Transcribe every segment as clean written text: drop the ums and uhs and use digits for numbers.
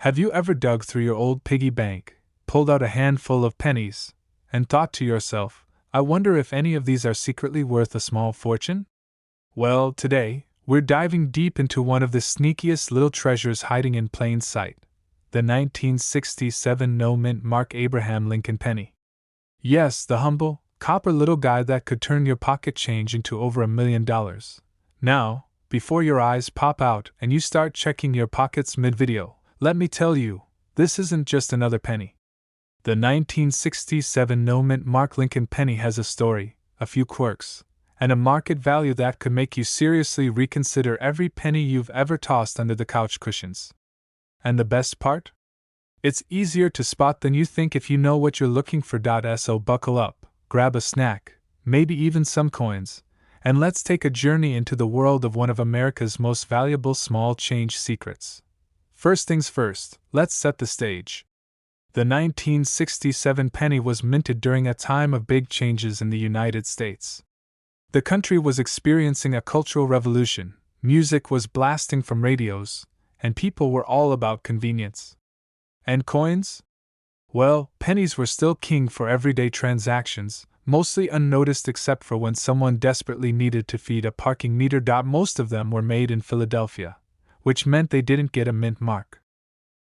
Have you ever dug through your old piggy bank, pulled out a handful of pennies, and thought to yourself, I wonder if any of these are secretly worth a small fortune? Well, today, we're diving deep into one of the sneakiest little treasures hiding in plain sight, the 1967 no-mint Mark Abraham Lincoln penny. Yes, the humble, copper little guy that could turn your pocket change into over $1 million. Now, before your eyes pop out and you start checking your pockets mid-video, let me tell you, this isn't just another penny. The 1967 no-mint Mark Lincoln penny has a story, a few quirks, and a market value that could make you seriously reconsider every penny you've ever tossed under the couch cushions. And the best part? It's easier to spot than you think if you know what you're looking for. So buckle up, grab a snack, maybe even some coins, and let's take a journey into the world of one of America's most valuable small change secrets. First things first, let's set the stage. The 1967 penny was minted during a time of big changes in the United States. The country was experiencing a cultural revolution, music was blasting from radios, and people were all about convenience. And coins? Well, pennies were still king for everyday transactions, mostly unnoticed except for when someone desperately needed to feed a parking meter. Most of them were made in Philadelphia, which meant they didn't get a mint mark.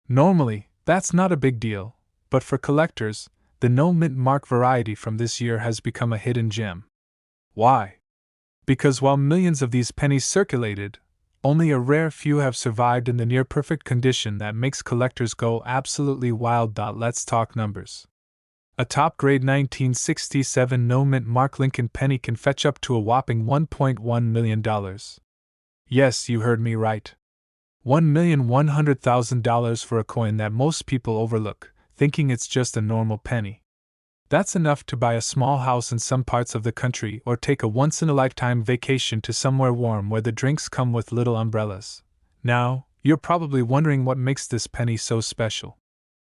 Normally, that's not a big deal, but for collectors, the no-mint mark variety from this year has become a hidden gem. Why? Because while millions of these pennies circulated, only a rare few have survived in the near-perfect condition that makes collectors go absolutely wild. Let's talk numbers. A top-grade 1967 no-mint Mark Lincoln penny can fetch up to a whopping $1.1 million. Yes, you heard me right. $1,100,000 for a coin that most people overlook, thinking it's just a normal penny. That's enough to buy a small house in some parts of the country or take a once-in-a-lifetime vacation to somewhere warm where the drinks come with little umbrellas. Now, you're probably wondering what makes this penny so special.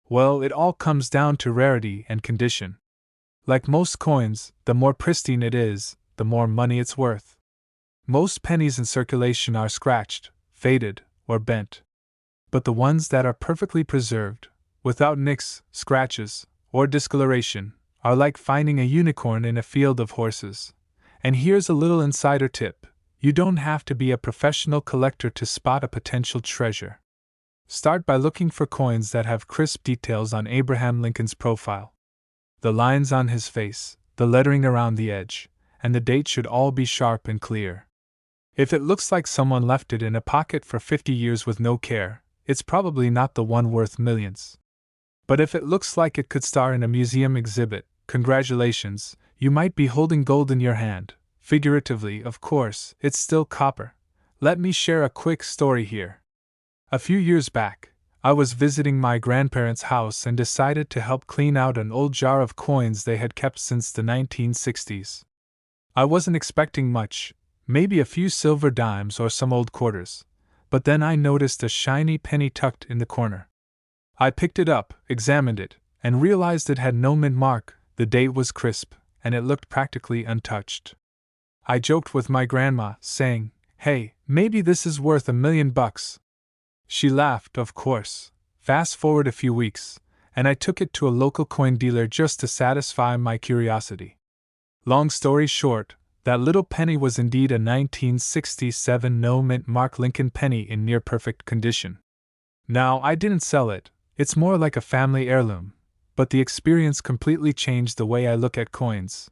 Well, it all comes down to rarity and condition. Like most coins, the more pristine it is, the more money it's worth. Most pennies in circulation are scratched, faded, or bent. But the ones that are perfectly preserved, without nicks, scratches, or discoloration, are like finding a unicorn in a field of horses. And here's a little insider tip: you don't have to be a professional collector to spot a potential treasure. Start by looking for coins that have crisp details on Abraham Lincoln's profile. The lines on his face, the lettering around the edge, and the date should all be sharp and clear. If it looks like someone left it in a pocket for 50 years with no care, it's probably not the one worth millions. But if it looks like it could star in a museum exhibit, congratulations, you might be holding gold in your hand. Figuratively, of course, it's still copper. Let me share a quick story here. A few years back, I was visiting my grandparents' house and decided to help clean out an old jar of coins they had kept since the 1960s. I wasn't expecting much, maybe a few silver dimes or some old quarters, but then I noticed a shiny penny tucked in the corner. I picked it up, examined it, and realized it had no mint mark. The date was crisp, and it looked practically untouched. I joked with my grandma, saying, "Hey, maybe this is worth $1 million." She laughed, of course. Fast forward a few weeks, and I took it to a local coin dealer just to satisfy my curiosity. Long story short, that little penny was indeed a 1967 no-mint Mark Lincoln penny in near-perfect condition. Now, I didn't sell it. It's more like a family heirloom, but the experience completely changed the way I look at coins.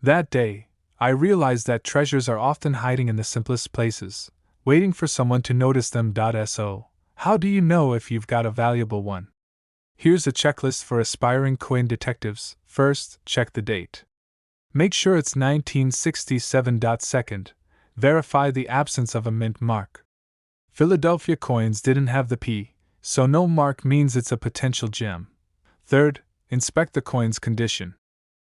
That day, I realized that treasures are often hiding in the simplest places, waiting for someone to notice them. So, how do you know if you've got a valuable one? Here's a checklist for aspiring coin detectives. First, check the date. Make sure it's 1967. Second, verify the absence of a mint mark. Philadelphia coins didn't have the P, so no mark means it's a potential gem. Third, inspect the coin's condition.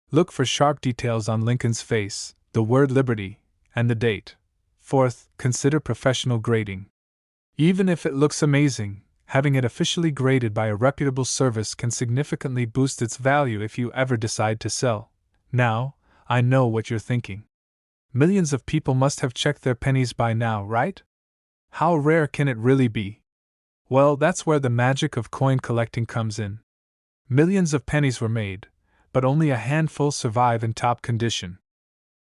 Look for sharp details on Lincoln's face, the word Liberty, and the date. Fourth, consider professional grading. Even if it looks amazing, having it officially graded by a reputable service can significantly boost its value if you ever decide to sell. Now, I know what you're thinking. Millions of people must have checked their pennies by now, right? How rare can it really be? Well, that's where the magic of coin collecting comes in. Millions of pennies were made, but only a handful survive in top condition.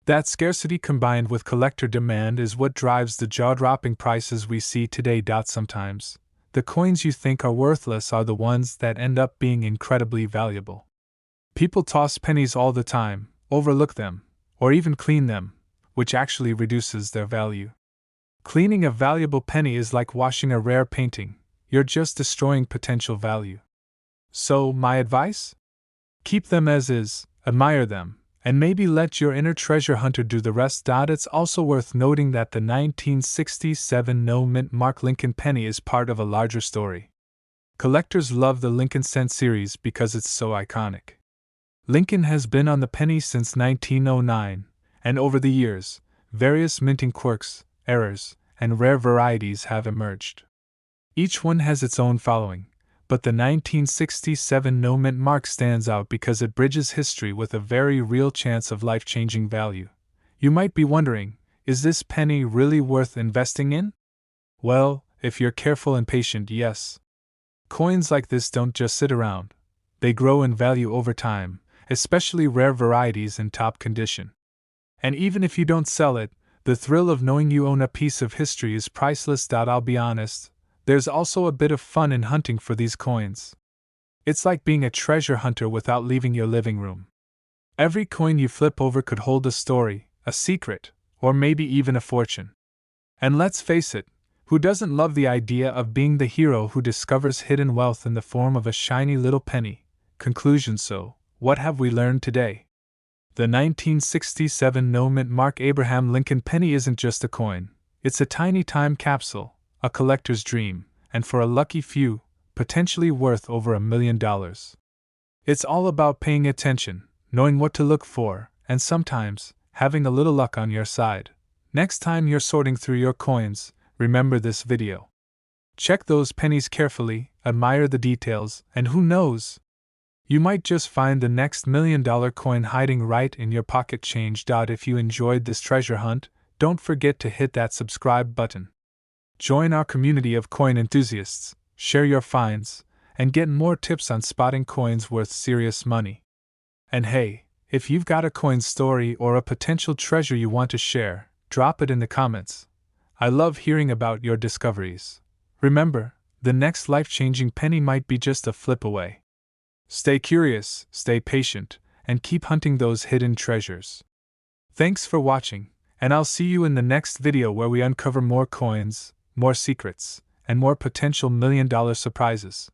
That scarcity combined with collector demand is what drives the jaw-dropping prices we see today. Sometimes, the coins you think are worthless are the ones that end up being incredibly valuable. People toss pennies all the time, overlook them, or even clean them, which actually reduces their value. Cleaning a valuable penny is like washing a rare painting, you're just destroying potential value. So, my advice? Keep them as is, admire them, and maybe let your inner treasure hunter do the rest. It's also worth noting that the 1967 no-mint Mark Lincoln penny is part of a larger story. Collectors love the Lincoln Cent series because it's so iconic. Lincoln has been on the penny since 1909, and over the years, various minting quirks, errors, and rare varieties have emerged. Each one has its own following, but the 1967 no-mint mark stands out because it bridges history with a very real chance of life-changing value. You might be wondering, is this penny really worth investing in? Well, if you're careful and patient, yes. Coins like this don't just sit around. They grow in value over time, especially rare varieties in top condition. And even if you don't sell it, the thrill of knowing you own a piece of history is priceless. I'll be honest, there's also a bit of fun in hunting for these coins. It's like being a treasure hunter without leaving your living room. Every coin you flip over could hold a story, a secret, or maybe even a fortune. And let's face it, who doesn't love the idea of being the hero who discovers hidden wealth in the form of a shiny little penny? Conclusion. So, what have we learned today? The 1967 no-mint Mark Abraham Lincoln penny isn't just a coin, it's a tiny time capsule, a collector's dream, and for a lucky few, potentially worth over $1 million. It's all about paying attention, knowing what to look for, and sometimes, having a little luck on your side. Next time you're sorting through your coins, remember this video. Check those pennies carefully, admire the details, and who knows? You might just find the next $1 million coin hiding right in your pocket. Change. If you enjoyed this treasure hunt, don't forget to hit that subscribe button. Join our community of coin enthusiasts, share your finds, and get more tips on spotting coins worth serious money. And hey, if you've got a coin story or a potential treasure you want to share, drop it in the comments. I love hearing about your discoveries. Remember, the next life-changing penny might be just a flip away. Stay curious, stay patient, and keep hunting those hidden treasures. Thanks for watching, and I'll see you in the next video where we uncover more coins, more secrets, and more potential $1 million surprises.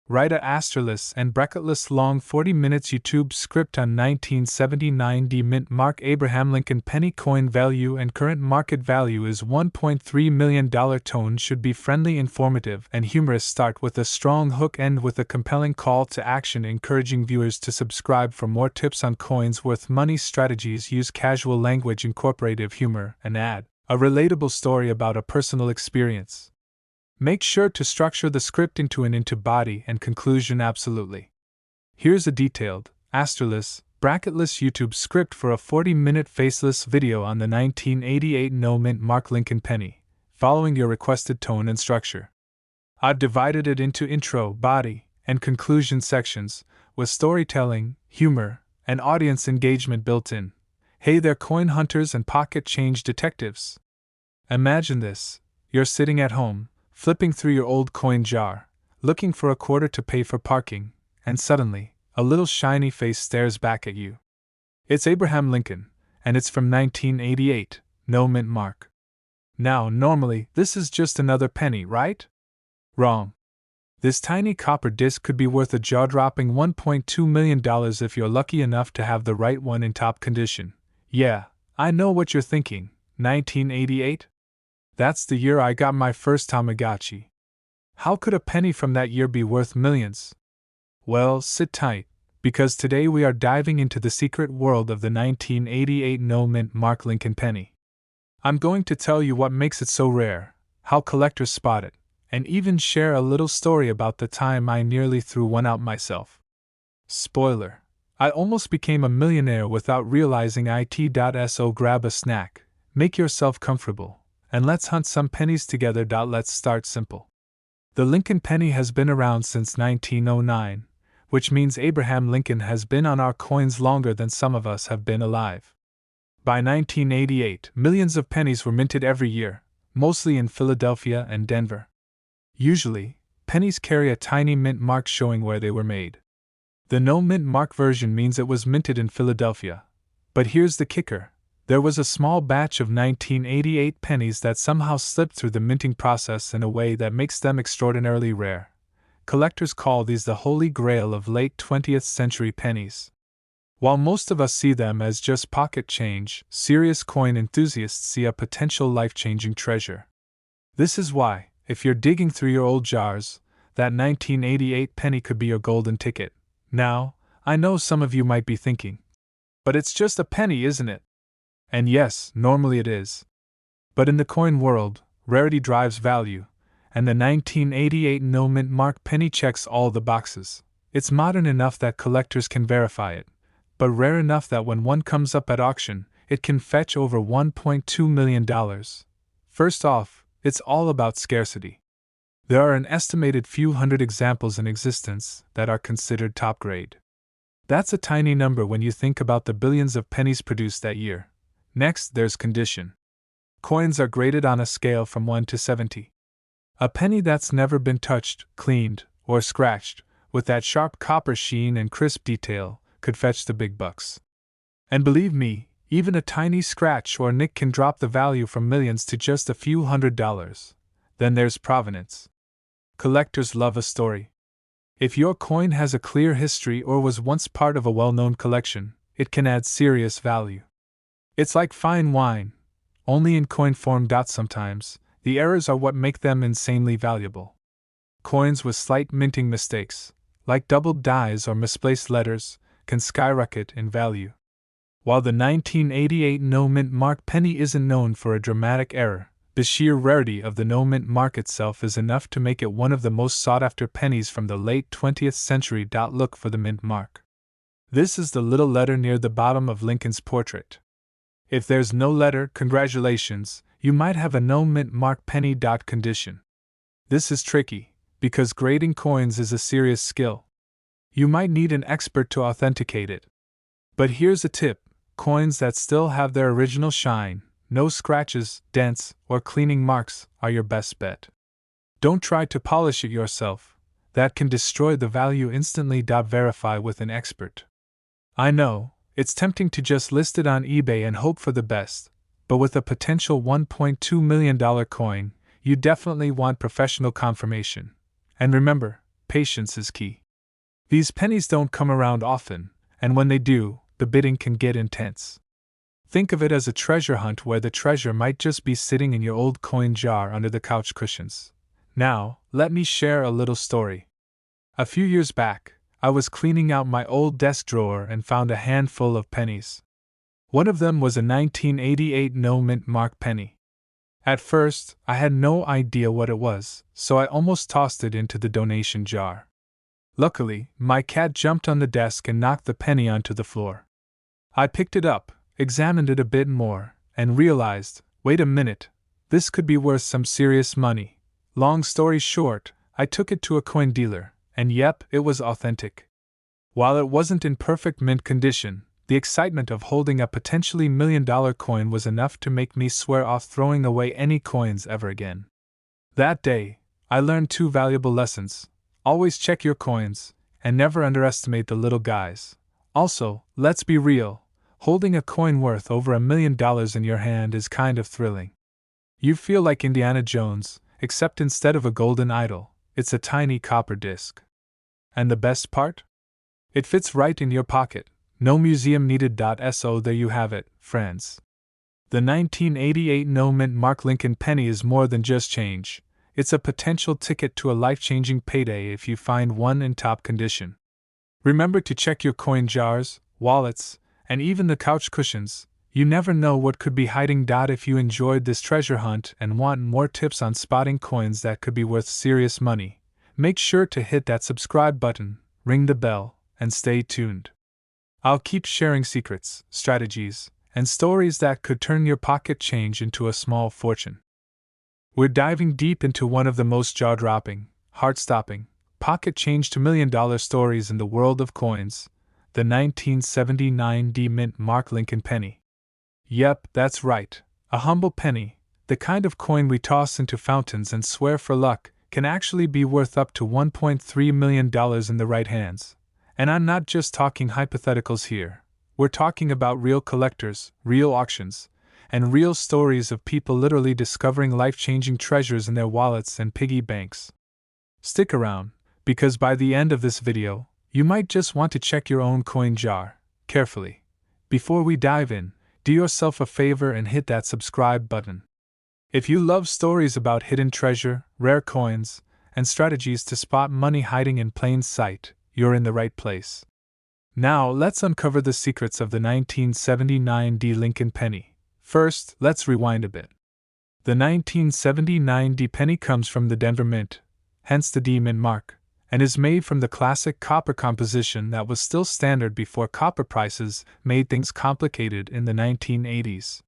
Write a asterisk and bracketless long 40 minutes YouTube script on 1979 mint Mark Abraham Lincoln penny coin value and current market value is $1.3 million. Tone should be friendly, informative, and humorous. Start with a strong hook, end with a compelling call to action, encouraging viewers to subscribe for more tips on coins worth money. Strategies: use casual language, incorporate humor, and add a relatable story about a personal experience. Make sure to structure the script into body and conclusion. Absolutely. Here's a detailed, asterisk, bracketless YouTube script for a 40-minute faceless video on the 1988 no-mint Mark Lincoln penny, following your requested tone and structure. I've divided it into intro, body, and conclusion sections, with storytelling, humor, and audience engagement built in. Hey there, coin hunters and pocket change detectives. Imagine this: you're sitting at home, flipping through your old coin jar, looking for a quarter to pay for parking, and suddenly, a little shiny face stares back at you. It's Abraham Lincoln, and it's from 1988, no-mint Mark. Now, normally, this is just another penny, right? Wrong. This tiny copper disc could be worth a jaw-dropping $1.2 million if you're lucky enough to have the right one in top condition. Yeah, I know what you're thinking. 1988? That's the year I got my first Tamagotchi. How could a penny from that year be worth millions? Well, sit tight, because today we are diving into the secret world of the 1988 no-mint Mark Lincoln penny. I'm going to tell you what makes it so rare, how collectors spot it, and even share a little story about the time I nearly threw one out myself. Spoiler: I almost became a millionaire without realizing it. So grab a snack, make yourself comfortable, and let's hunt some pennies together. Let's start simple. The Lincoln penny has been around since 1909, which means Abraham Lincoln has been on our coins longer than some of us have been alive. By 1988, millions of pennies were minted every year, mostly in Philadelphia and Denver. Usually, pennies carry a tiny mint mark showing where they were made. The no mint mark version means it was minted in Philadelphia. But here's the kicker. There was a small batch of 1988 pennies that somehow slipped through the minting process in a way that makes them extraordinarily rare. Collectors call these the holy grail of late 20th century pennies. While most of us see them as just pocket change, serious coin enthusiasts see a potential life-changing treasure. This is why, if you're digging through your old jars, that 1988 penny could be your golden ticket. Now, I know some of you might be thinking, but it's just a penny, isn't it? And yes, normally it is. But in the coin world, rarity drives value, and the 1988 no mint mark penny checks all the boxes. It's modern enough that collectors can verify it, but rare enough that when one comes up at auction, it can fetch over $1.2 million. First off, it's all about scarcity. There are an estimated few hundred examples in existence that are considered top grade. That's a tiny number when you think about the billions of pennies produced that year. Next, there's condition. Coins are graded on a scale from 1 to 70. A penny that's never been touched, cleaned, or scratched, with that sharp copper sheen and crisp detail, could fetch the big bucks. And believe me, even a tiny scratch or nick can drop the value from millions to just a few $100s. Then there's provenance. Collectors love a story. If your coin has a clear history or was once part of a well-known collection, it can add serious value. It's like fine wine, only in coin form. Sometimes, the errors are what make them insanely valuable. Coins with slight minting mistakes, like doubled dies or misplaced letters, can skyrocket in value. While the 1988 no mint mark penny isn't known for a dramatic error, the sheer rarity of the no mint mark itself is enough to make it one of the most sought-after pennies from the late 20th century. Look for the mint mark. This is the little letter near the bottom of Lincoln's portrait. If there's no letter, congratulations, you might have a no mint mark penny. Condition. This is tricky, because grading coins is a serious skill. You might need an expert to authenticate it. But here's a tip: coins that still have their original shine, no scratches, dents, or cleaning marks, are your best bet. Don't try to polish it yourself, that can destroy the value instantly. Verify with an expert. I know, it's tempting to just list it on eBay and hope for the best, but with a potential $1.2 million coin, you definitely want professional confirmation. And remember, patience is key. These pennies don't come around often, and when they do, the bidding can get intense. Think of it as a treasure hunt where the treasure might just be sitting in your old coin jar under the couch cushions. Now, let me share a little story. A few years back, I was cleaning out my old desk drawer and found a handful of pennies. One of them was a 1988 no mint mark penny. At first, I had no idea what it was, so I almost tossed it into the donation jar. Luckily, my cat jumped on the desk and knocked the penny onto the floor. I picked it up, examined it a bit more, and realized, wait a minute, this could be worth some serious money. Long story short, I took it to a coin dealer, and yep, it was authentic. While it wasn't in perfect mint condition, the excitement of holding a potentially $1 million coin was enough to make me swear off throwing away any coins ever again. That day, I learned 2 valuable lessons. Always check your coins, and never underestimate the little guys. Also, let's be real, holding a coin worth over $1 million in your hand is kind of thrilling. You feel like Indiana Jones, except instead of a golden idol, it's a tiny copper disc. And the best part? It fits right in your pocket. No museum needed. So there you have it, friends. The 1988 no mint mark Lincoln penny is more than just change. It's a potential ticket to a life-changing payday if you find one in top condition. Remember to check your coin jars, wallets, and even the couch cushions. You never know what could be hiding. If you enjoyed this treasure hunt and want more tips on spotting coins that could be worth serious money, make sure to hit that subscribe button, ring the bell, and stay tuned. I'll keep sharing secrets, strategies, and stories that could turn your pocket change into a small fortune. We're diving deep into one of the most jaw-dropping, heart-stopping, pocket-change to million-dollar stories in the world of coins, the 1979 D Mint Mark Lincoln penny. Yep, that's right, a humble penny, the kind of coin we toss into fountains and swear for luck, can actually be worth up to $1.3 million in the right hands. And I'm not just talking hypotheticals here. We're talking about real collectors, real auctions, and real stories of people literally discovering life-changing treasures in their wallets and piggy banks. Stick around, because by the end of this video, you might just want to check your own coin jar, carefully. Before we dive in, do yourself a favor and hit that subscribe button. If you love stories about hidden treasure, rare coins, and strategies to spot money hiding in plain sight, you're in the right place. Now, let's uncover the secrets of the 1979 D Lincoln penny. First, let's rewind a bit. The 1979 D penny comes from the Denver Mint, hence the D Mint mark, and is made from the classic copper composition that was still standard before copper prices made things complicated in the 1980s.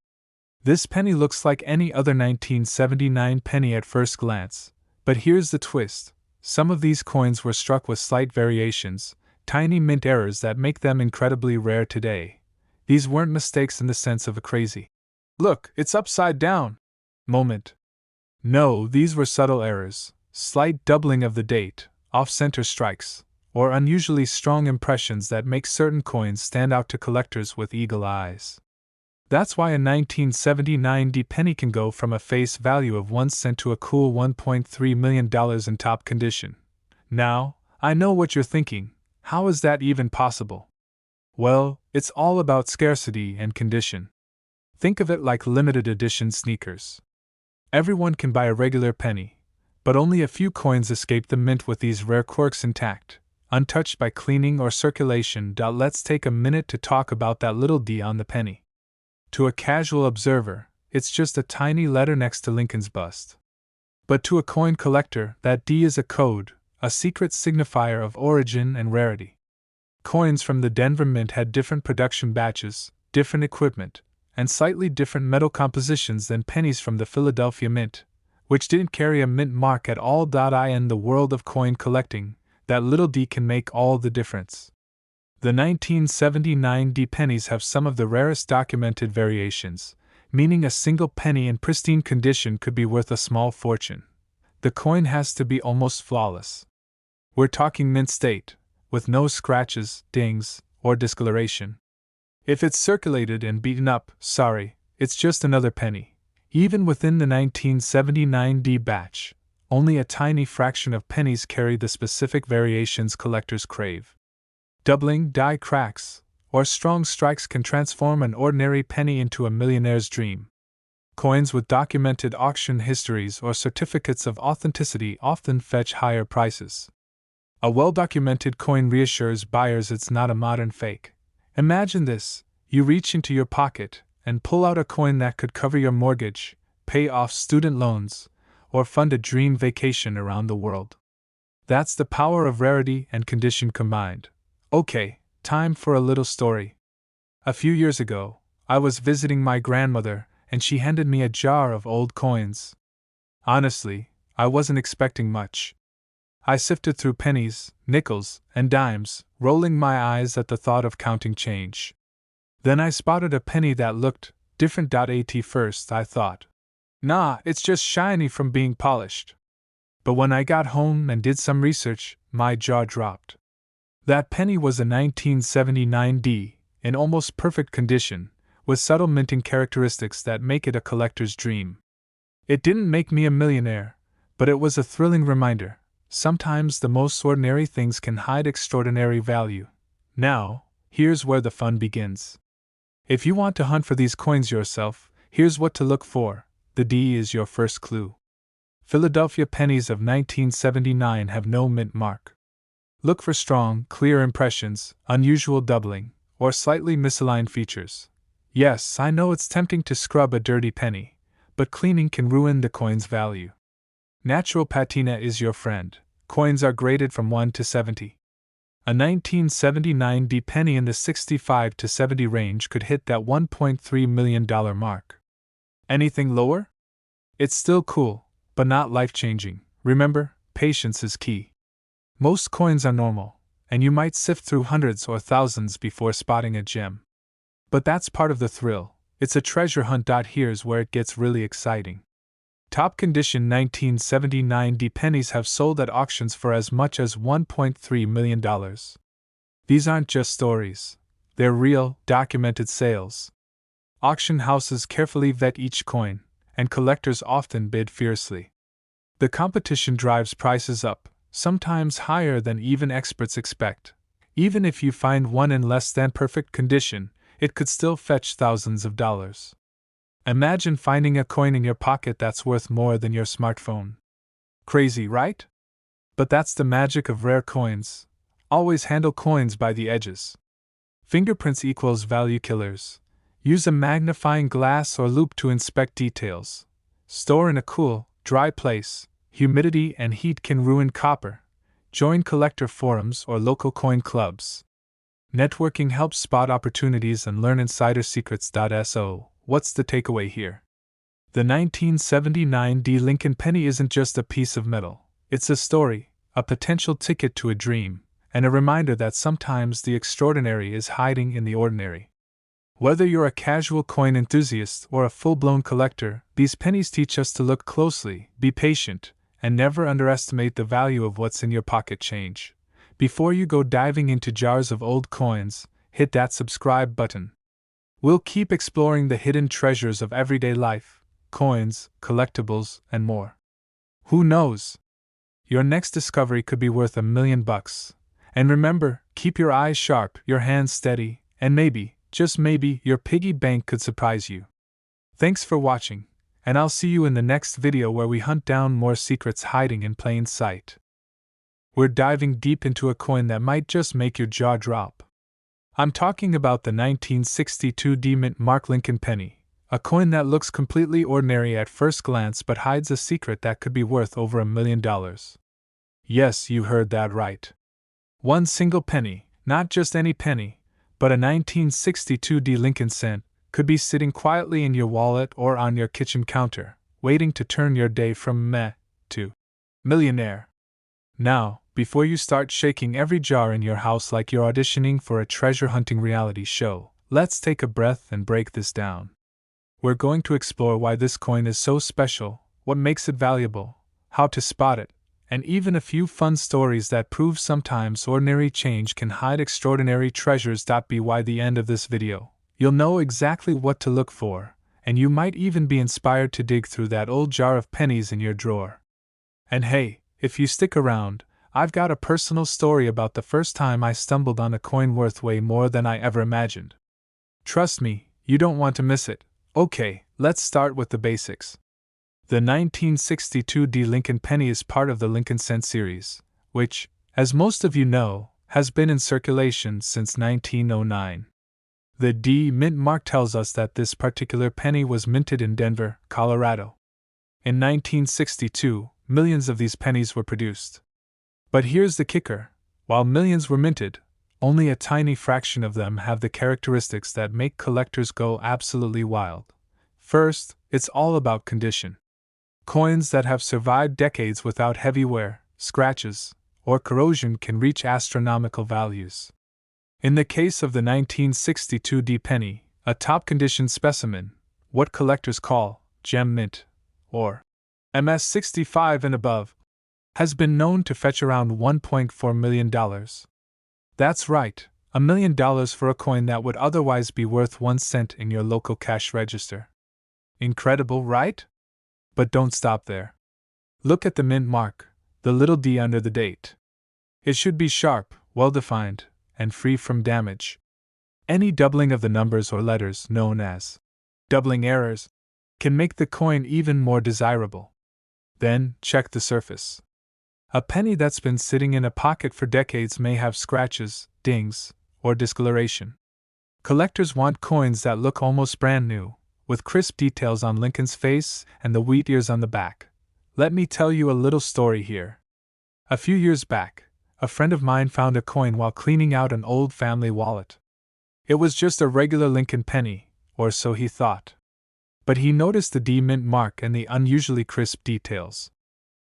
This penny looks like any other 1979 penny at first glance, but here's the twist. Some of these coins were struck with slight variations, tiny mint errors that make them incredibly rare today. These weren't mistakes in the sense of a crazy, "Look, it's upside down!" moment. No, these were subtle errors, slight doubling of the date, off-center strikes, or unusually strong impressions that make certain coins stand out to collectors with eagle eyes. That's why a 1979 D penny can go from a face value of 1 cent to a cool $1.3 million in top condition. Now, I know what you're thinking, how is that even possible? Well, it's all about scarcity and condition. Think of it like limited edition sneakers. Everyone can buy a regular penny, but only a few coins escape the mint with these rare quirks intact, untouched by cleaning or circulation. Let's take a minute to talk about that little D on the penny. To a casual observer, it's just a tiny letter next to Lincoln's bust. But to a coin collector, that D is a code, a secret signifier of origin and rarity. Coins from the Denver Mint had different production batches, different equipment, and slightly different metal compositions than pennies from the Philadelphia Mint, which didn't carry a mint mark at all. In the world of coin collecting, that little D can make all the difference. The 1979 D pennies have some of the rarest documented variations, meaning a single penny in pristine condition could be worth a small fortune. The coin has to be almost flawless. We're talking mint state, with no scratches, dings, or discoloration. If it's circulated and beaten up, sorry, it's just another penny. Even within the 1979 D batch, only a tiny fraction of pennies carry the specific variations collectors crave. Doubling, die cracks, or strong strikes can transform an ordinary penny into a millionaire's dream. Coins with documented auction histories or certificates of authenticity often fetch higher prices. A well-documented coin reassures buyers it's not a modern fake. Imagine this: you reach into your pocket and pull out a coin that could cover your mortgage, pay off student loans, or fund a dream vacation around the world. That's the power of rarity and condition combined. Okay, time for a little story. A few years ago, I was visiting my grandmother, and she handed me a jar of old coins. Honestly, I wasn't expecting much. I sifted through pennies, nickels, and dimes, rolling my eyes at the thought of counting change. Then I spotted a penny that looked different. At first, I thought, nah, it's just shiny from being polished. But when I got home and did some research, my jaw dropped. That penny was a 1979 D, in almost perfect condition, with subtle minting characteristics that make it a collector's dream. It didn't make me a millionaire, but it was a thrilling reminder. Sometimes the most ordinary things can hide extraordinary value. Now, here's where the fun begins. If you want to hunt for these coins yourself, here's what to look for. The D is your first clue. Philadelphia pennies of 1979 have no mint mark. Look for strong, clear impressions, unusual doubling, or slightly misaligned features. Yes, I know it's tempting to scrub a dirty penny, but cleaning can ruin the coin's value. Natural patina is your friend. Coins are graded from 1 to 70. A 1979 D penny in the 65 to 70 range could hit that $1.3 million mark. Anything lower? It's still cool, but not life-changing. Remember, patience is key. Most coins are normal, and you might sift through hundreds or thousands before spotting a gem. But that's part of the thrill. It's a treasure hunt. Here's where it gets really exciting. Top condition 1979 D pennies have sold at auctions for as much as $1.3 million. These aren't just stories. They're real, documented sales. Auction houses carefully vet each coin, and collectors often bid fiercely. The competition drives prices up, sometimes higher than even experts expect. Even if you find one in less than perfect condition, it could still fetch thousands of dollars. Imagine finding a coin in your pocket that's worth more than your smartphone. Crazy, right? But that's the magic of rare coins. Always handle coins by the edges. Fingerprints equals value killers. Use a magnifying glass or loupe to inspect details. Store in a cool, dry place. Humidity and heat can ruin copper. Join collector forums or local coin clubs. Networking helps spot opportunities and learn insider secrets. So, what's the takeaway here? The 1979 D Lincoln penny isn't just a piece of metal. It's a story, a potential ticket to a dream, and a reminder that sometimes the extraordinary is hiding in the ordinary. Whether you're a casual coin enthusiast or a full-blown collector, these pennies teach us to look closely, be patient, and never underestimate the value of what's in your pocket change. Before you go diving into jars of old coins, hit that subscribe button. We'll keep exploring the hidden treasures of everyday life, coins, collectibles, and more. Who knows? Your next discovery could be worth $1 million. And remember, keep your eyes sharp, your hands steady, and maybe, just maybe, your piggy bank could surprise you. Thanks for watching, and I'll see you in the next video where we hunt down more secrets hiding in plain sight. We're diving deep into a coin that might just make your jaw drop. I'm talking about the 1962 D Mint Mark Lincoln penny, a coin that looks completely ordinary at first glance but hides a secret that could be worth over $1 million. Yes, you heard that right. One single penny, not just any penny, but a 1962 D Lincoln cent, could be sitting quietly in your wallet or on your kitchen counter, waiting to turn your day from meh to millionaire. Now, before you start shaking every jar in your house like you're auditioning for a treasure hunting reality show, let's take a breath and break this down. We're going to explore why this coin is so special, what makes it valuable, how to spot it, and even a few fun stories that prove sometimes ordinary change can hide extraordinary treasures. By the end of this video, you'll know exactly what to look for, and you might even be inspired to dig through that old jar of pennies in your drawer. And hey, if you stick around, I've got a personal story about the first time I stumbled on a coin worth way more than I ever imagined. Trust me, you don't want to miss it. Okay, let's start with the basics. The 1962 D Lincoln penny is part of the Lincoln Cent series, which, as most of you know, has been in circulation since 1909. The D Mint mark tells us that this particular penny was minted in Denver, Colorado. In 1962, millions of these pennies were produced. But here's the kicker: while millions were minted, only a tiny fraction of them have the characteristics that make collectors go absolutely wild. First, it's all about condition. Coins that have survived decades without heavy wear, scratches, or corrosion can reach astronomical values. In the case of the 1962 D penny, a top-condition specimen, what collectors call gem mint, or MS-65 and above, has been known to fetch around $1.4 million. That's right, $1 million for a coin that would otherwise be worth 1 cent in your local cash register. Incredible, right? But don't stop there. Look at the mint mark, the little d under the date. It should be sharp, well-defined, and free from damage. Any doubling of the numbers or letters, known as doubling errors, can make the coin even more desirable. Then, check the surface. A penny that's been sitting in a pocket for decades may have scratches, dings, or discoloration. Collectors want coins that look almost brand new, with crisp details on Lincoln's face and the wheat ears on the back. Let me tell you a little story here. A few years back, a friend of mine found a coin while cleaning out an old family wallet. It was just a regular Lincoln penny, or so he thought. But he noticed the D Mint mark and the unusually crisp details.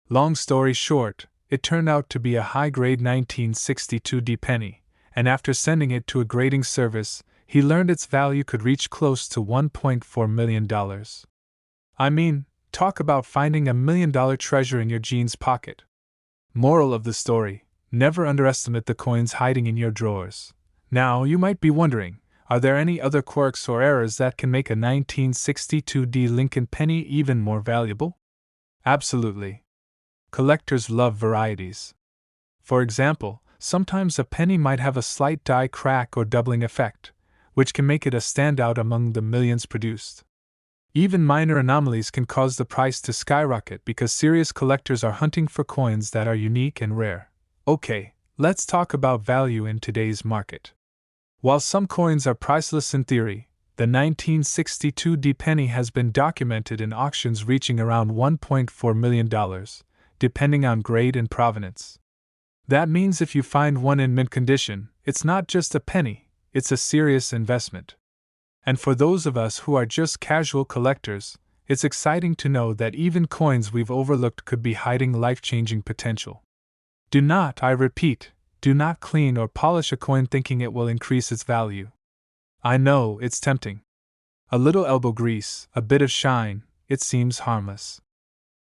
Long story short, It turned out to be a high-grade 1962D penny, and after sending it to a grading service, he learned its value could reach close to $1.4 million. I mean, talk about finding $1 million treasure in your jeans pocket. Moral of the story: never underestimate the coins hiding in your drawers. Now, you might be wondering, are there any other quirks or errors that can make a 1962D Lincoln penny even more valuable? Absolutely. Collectors love varieties. For example, sometimes a penny might have a slight die crack or doubling effect, which can make it a standout among the millions produced. Even minor anomalies can cause the price to skyrocket because serious collectors are hunting for coins that are unique and rare. Okay, let's talk about value in today's market. While some coins are priceless in theory, the 1962D penny has been documented in auctions reaching around $1.4 million, depending on grade and provenance. That means if you find one in mint condition, it's not just a penny, it's a serious investment. And for those of us who are just casual collectors, it's exciting to know that even coins we've overlooked could be hiding life-changing potential. Do not, I repeat, do not clean or polish a coin thinking it will increase its value. I know, it's tempting. A little elbow grease, a bit of shine, it seems harmless.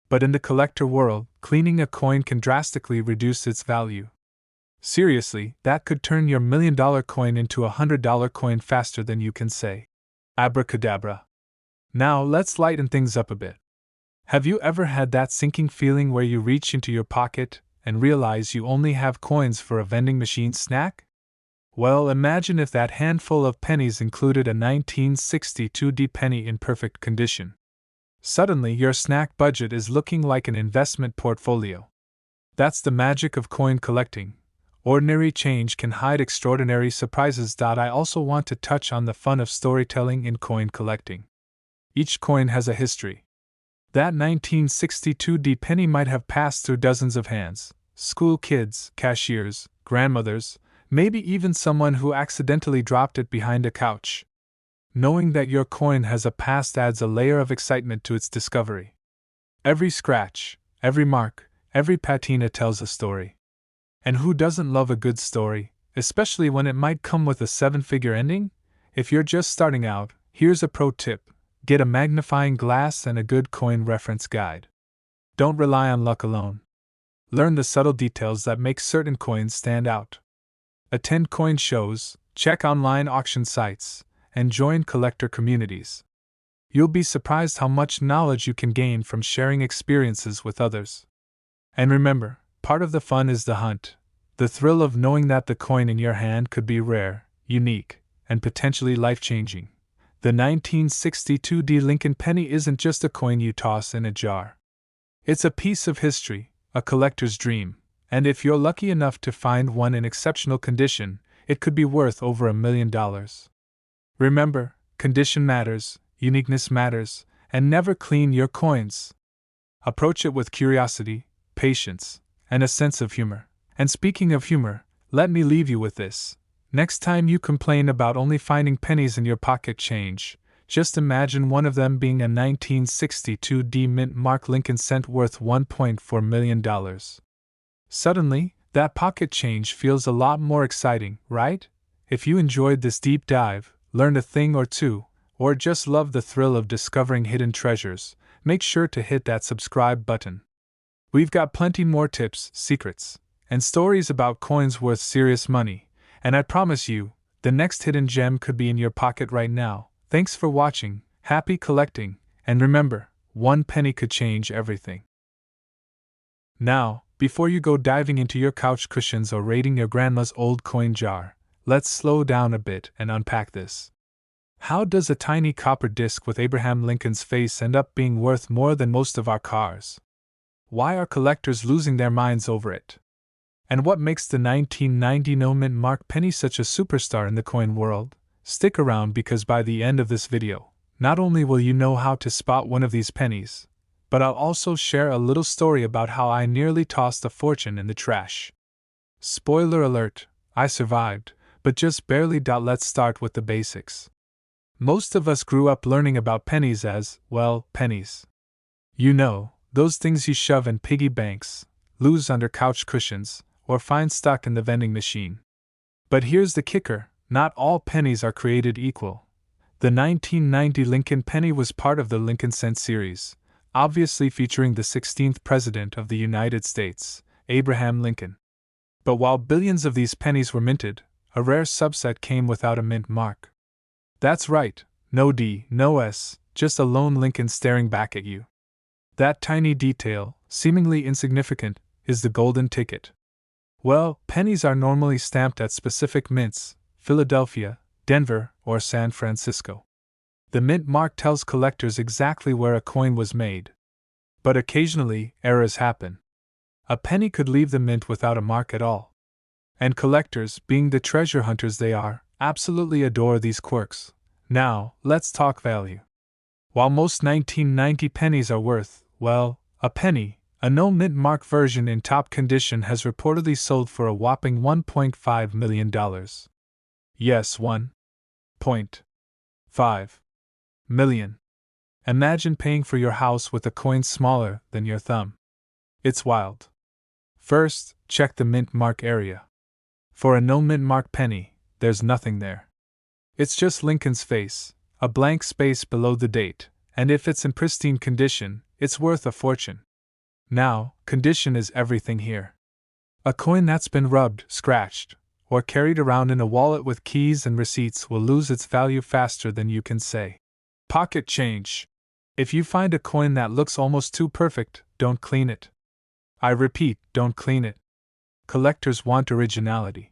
But in the collector world, cleaning a coin can drastically reduce its value. Seriously, that could turn your $1 million coin into a $100 coin faster than you can say. Abracadabra. Now let's lighten things up a bit. Have you ever had that sinking feeling where you reach into your pocket and realize you only have coins for a vending machine snack? Well, imagine if that handful of pennies included a 1962D penny in perfect condition. Suddenly, your snack budget is looking like an investment portfolio. That's the magic of coin collecting. Ordinary change can hide extraordinary surprises. I also want to touch on the fun of storytelling in coin collecting. Each coin has a history. That 1962D penny might have passed through dozens of hands: school kids, cashiers, grandmothers, maybe even someone who accidentally dropped it behind a couch. Knowing that your coin has a past adds a layer of excitement to its discovery. Every scratch, every mark, every patina tells a story. And who doesn't love a good story, especially when it might come with a 7-figure ending? If you're just starting out, here's a pro tip: get a magnifying glass and a good coin reference guide. Don't rely on luck alone. Learn the subtle details that make certain coins stand out. Attend coin shows, check online auction sites, and join collector communities. You'll be surprised how much knowledge you can gain from sharing experiences with others. And remember, part of the fun is the hunt, the thrill of knowing that the coin in your hand could be rare, unique, and potentially life-changing. The 1962D Lincoln penny isn't just a coin you toss in a jar. It's a piece of history, a collector's dream, and if you're lucky enough to find one in exceptional condition, it could be worth over $1 million. Remember, condition matters, uniqueness matters, and never clean your coins. Approach it with curiosity, patience, and a sense of humor. And speaking of humor, let me leave you with this. Next time you complain about only finding pennies in your pocket change, just imagine one of them being a 1962D mint mark Lincoln cent worth $1.4 million. Suddenly, that pocket change feels a lot more exciting, right? If you enjoyed this deep dive, learned a thing or two, or just love the thrill of discovering hidden treasures, make sure to hit that subscribe button. We've got plenty more tips, secrets, and stories about coins worth serious money, and I promise you, the next hidden gem could be in your pocket right now. Thanks for watching, happy collecting, and remember, one penny could change everything. Now, before you go diving into your couch cushions or raiding your grandma's old coin jar, let's slow down a bit and unpack this. How does a tiny copper disc with Abraham Lincoln's face end up being worth more than most of our cars? Why are collectors losing their minds over it? And what makes the 1990 no mint mark penny such a superstar in the coin world? Stick around because by the end of this video, not only will you know how to spot one of these pennies, but I'll also share a little story about how I nearly tossed a fortune in the trash. Spoiler alert, I survived, but just barely. Let's start with the basics. Most of us grew up learning about pennies as, well, pennies. You know, those things you shove in piggy banks, lose under couch cushions, or find stuck in the vending machine. But here's the kicker: not all pennies are created equal. The 1990 Lincoln penny was part of the Lincoln Cent series, obviously featuring the 16th President of the United States, Abraham Lincoln. But while billions of these pennies were minted, a rare subset came without a mint mark. That's right, no D, no S, just a lone Lincoln staring back at you. That tiny detail, seemingly insignificant, is the golden ticket. Well, pennies are normally stamped at specific mints: Philadelphia, Denver, or San Francisco. The mint mark tells collectors exactly where a coin was made. But occasionally, errors happen. A penny could leave the mint without a mark at all. And collectors, being the treasure hunters they are, absolutely adore these quirks. Now, let's talk value. While most 1990 pennies are worth, well, a penny, a no mint mark version in top condition has reportedly sold for a whopping $1.5 million. Yes, $1.5 million. Imagine paying for your house with a coin smaller than your thumb. It's wild. First, check the mint mark area. For a no mint mark penny, there's nothing there. It's just Lincoln's face, a blank space below the date, and if it's in pristine condition, it's worth a fortune. Now, condition is everything here. A coin that's been rubbed, scratched, or carried around in a wallet with keys and receipts will lose its value faster than you can say. Pocket change. If you find a coin that looks almost too perfect, don't clean it. I repeat, don't clean it. Collectors want originality.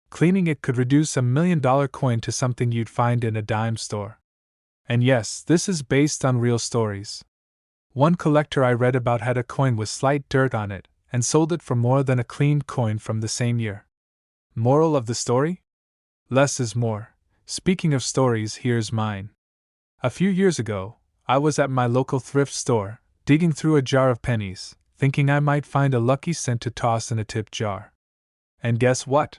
Cleaning it could reduce $1 million coin to something you'd find in a dime store. And yes, this is based on real stories. One collector I read about had a coin with slight dirt on it, and sold it for more than a cleaned coin from the same year. Moral of the story? Less is more. Speaking of stories, here's mine. A few years ago, I was at my local thrift store, digging through a jar of pennies, thinking I might find a lucky cent to toss in a tip jar. And guess what?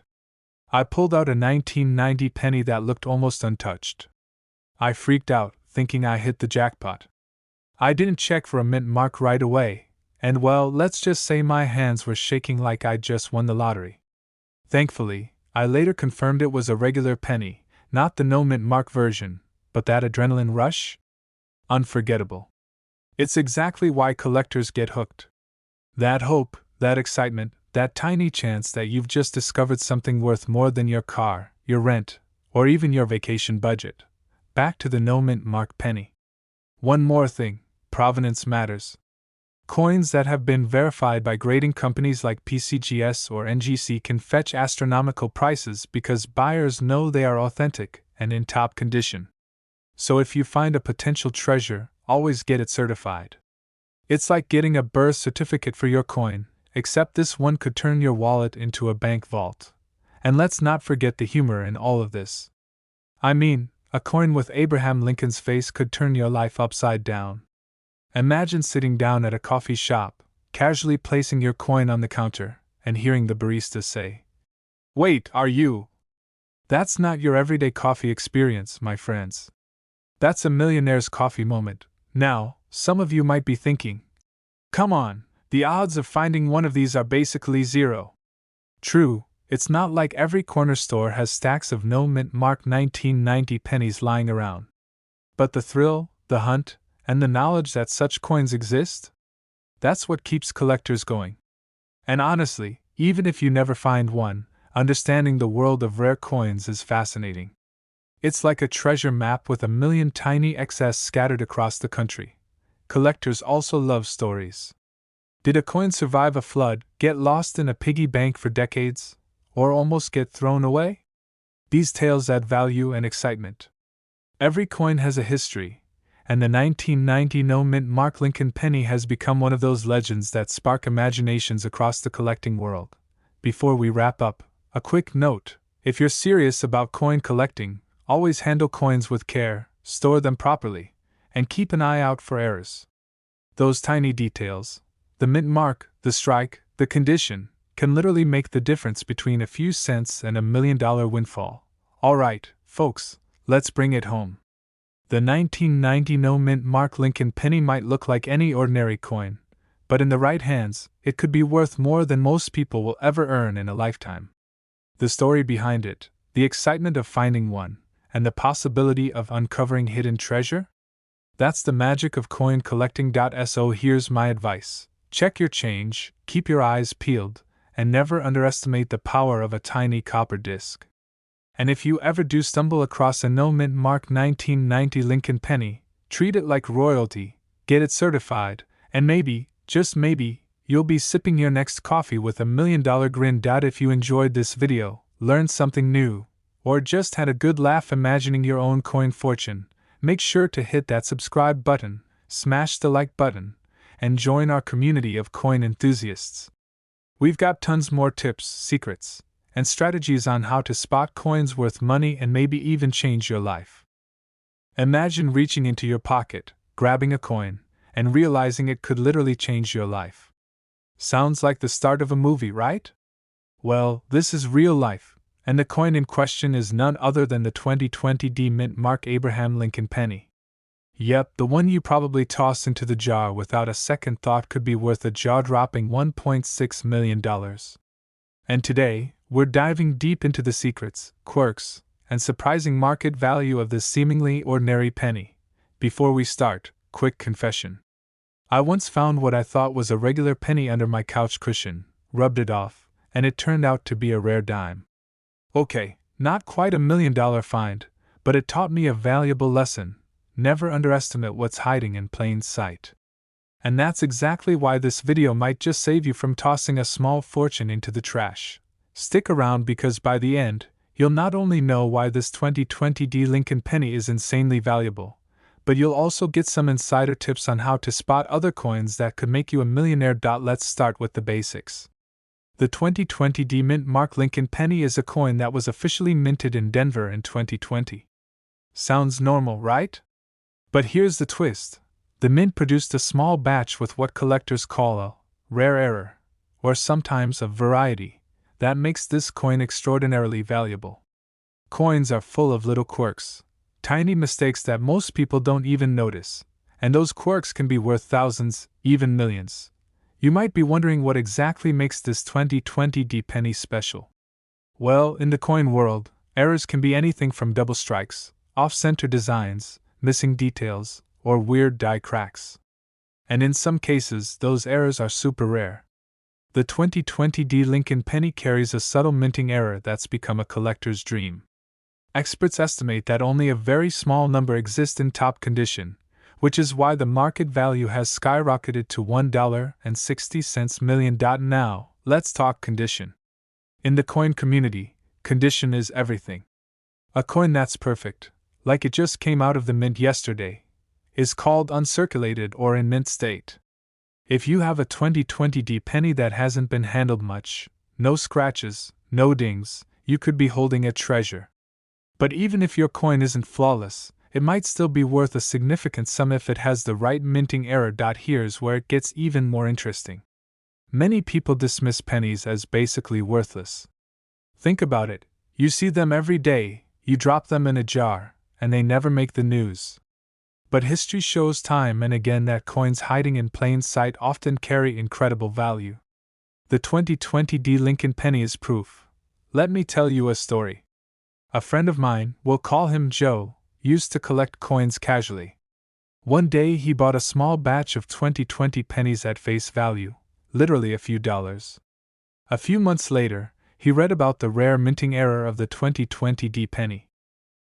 I pulled out a 1990 penny that looked almost untouched. I freaked out, thinking I hit the jackpot. I didn't check for a mint mark right away, and well, let's just say my hands were shaking like I'd just won the lottery. Thankfully, I later confirmed it was a regular penny, not the no mint mark version, but that adrenaline rush? Unforgettable. It's exactly why collectors get hooked. That hope, that excitement, that tiny chance that you've just discovered something worth more than your car, your rent, or even your vacation budget. Back to the no mint mark penny. One more thing, provenance matters. Coins that have been verified by grading companies like PCGS or NGC can fetch astronomical prices because buyers know they are authentic and in top condition. So if you find a potential treasure, always get it certified. It's like getting a birth certificate for your coin, except this one could turn your wallet into a bank vault. And let's not forget the humor in all of this. I mean, a coin with Abraham Lincoln's face could turn your life upside down. Imagine sitting down at a coffee shop, casually placing your coin on the counter, and hearing the barista say, "Wait, are you?" That's not your everyday coffee experience, my friends. That's a millionaire's coffee moment. Now, some of you might be thinking, come on, the odds of finding one of these are basically zero. True, it's not like every corner store has stacks of no mint mark 1990 pennies lying around. But the thrill, the hunt, and the knowledge that such coins exist? That's what keeps collectors going. And honestly, even if you never find one, understanding the world of rare coins is fascinating. It's like a treasure map with a million tiny excess scattered across the country. Collectors also love stories. Did a coin survive a flood, get lost in a piggy bank for decades, or almost get thrown away? These tales add value and excitement. Every coin has a history, and the 1990 no mint mark Lincoln penny has become one of those legends that spark imaginations across the collecting world. Before we wrap up, a quick note: if you're serious about coin collecting, always handle coins with care, store them properly, and keep an eye out for errors. Those tiny details, the mint mark, the strike, the condition, can literally make the difference between a few cents and $1 million windfall. Alright, folks, let's bring it home. The 1990 no mint mark Lincoln penny might look like any ordinary coin, but in the right hands, it could be worth more than most people will ever earn in a lifetime. The story behind it, the excitement of finding one, and the possibility of uncovering hidden treasure? That's the magic of coin collecting. So here's my advice: check your change, keep your eyes peeled, and never underestimate the power of a tiny copper disc. And if you ever do stumble across a no mint mark 1990 Lincoln penny, treat it like royalty, get it certified, and maybe, just maybe, you'll be sipping your next coffee with $1 million grin. If you enjoyed this video, learned something new, or just had a good laugh imagining your own coin fortune, make sure to hit that subscribe button, smash the like button, and join our community of coin enthusiasts. We've got tons more tips, secrets, and strategies on how to spot coins worth money and maybe even change your life. Imagine reaching into your pocket, grabbing a coin, and realizing it could literally change your life. Sounds like the start of a movie, right? Well, this is real life, and the coin in question is none other than the 2020 D Mint Mark Abraham Lincoln penny. Yep, the one you probably tossed into the jar without a second thought could be worth a jaw-dropping $1.6 million. And today, we're diving deep into the secrets, quirks, and surprising market value of this seemingly ordinary penny. Before we start, quick confession. I once found what I thought was a regular penny under my couch cushion, rubbed it off, and it turned out to be a rare dime. Okay, not quite $1 million find, but it taught me a valuable lesson: never underestimate what's hiding in plain sight. And that's exactly why this video might just save you from tossing a small fortune into the trash. Stick around, because by the end, you'll not only know why this 2020 D Lincoln penny is insanely valuable, but you'll also get some insider tips on how to spot other coins that could make you a millionaire. Let's start with the basics. The 2020 D Mint Mark Lincoln penny is a coin that was officially minted in Denver in 2020. Sounds normal, right? But here's the twist. The mint produced a small batch with what collectors call a rare error, or sometimes a variety, that makes this coin extraordinarily valuable. Coins are full of little quirks, tiny mistakes that most people don't even notice, and those quirks can be worth thousands, even millions. You might be wondering what exactly makes this 2020 D penny special. Well, in the coin world, errors can be anything from double strikes, off-center designs, missing details, or weird die cracks. And in some cases, those errors are super rare. The 2020 D Lincoln penny carries a subtle minting error that's become a collector's dream. Experts estimate that only a very small number exist in top condition, which is why the market value has skyrocketed to $1.60 million. Now, let's talk condition. In the coin community, condition is everything. A coin that's perfect, like it just came out of the mint yesterday, is called uncirculated or in mint state. If you have a 2020 D penny that hasn't been handled much, no scratches, no dings, you could be holding a treasure. But even if your coin isn't flawless, it might still be worth a significant sum if it has the right minting error. Here's where it gets even more interesting. Many people dismiss pennies as basically worthless. Think about it: you see them every day, you drop them in a jar, and they never make the news. But history shows time and again that coins hiding in plain sight often carry incredible value. The 2020 D Lincoln penny is proof. Let me tell you a story. A friend of mine, we'll call him Joe, used to collect coins casually. One day he bought a small batch of 2020 pennies at face value, literally a few dollars. A few months later, he read about the rare minting error of the 2020 D penny.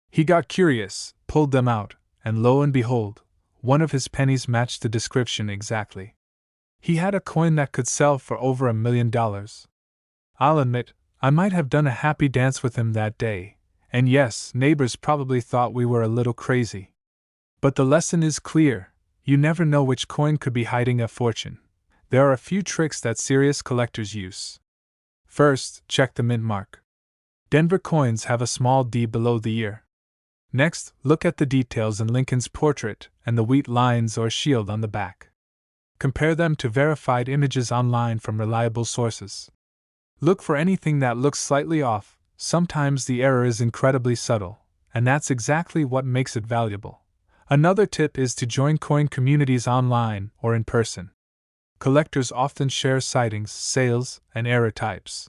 He got curious, pulled them out, and lo and behold, one of his pennies matched the description exactly. He had a coin that could sell for over $1 million. I'll admit, I might have done a happy dance with him that day, and yes, neighbors probably thought we were a little crazy. But the lesson is clear: you never know which coin could be hiding a fortune. There are a few tricks that serious collectors use. First, check the mint mark. Denver coins have a small D below the ear. Next, look at the details in Lincoln's portrait and the wheat lines or shield on the back. Compare them to verified images online from reliable sources. Look for anything that looks slightly off. Sometimes the error is incredibly subtle, and that's exactly what makes it valuable. Another tip is to join coin communities online or in person. Collectors often share sightings, sales, and error types.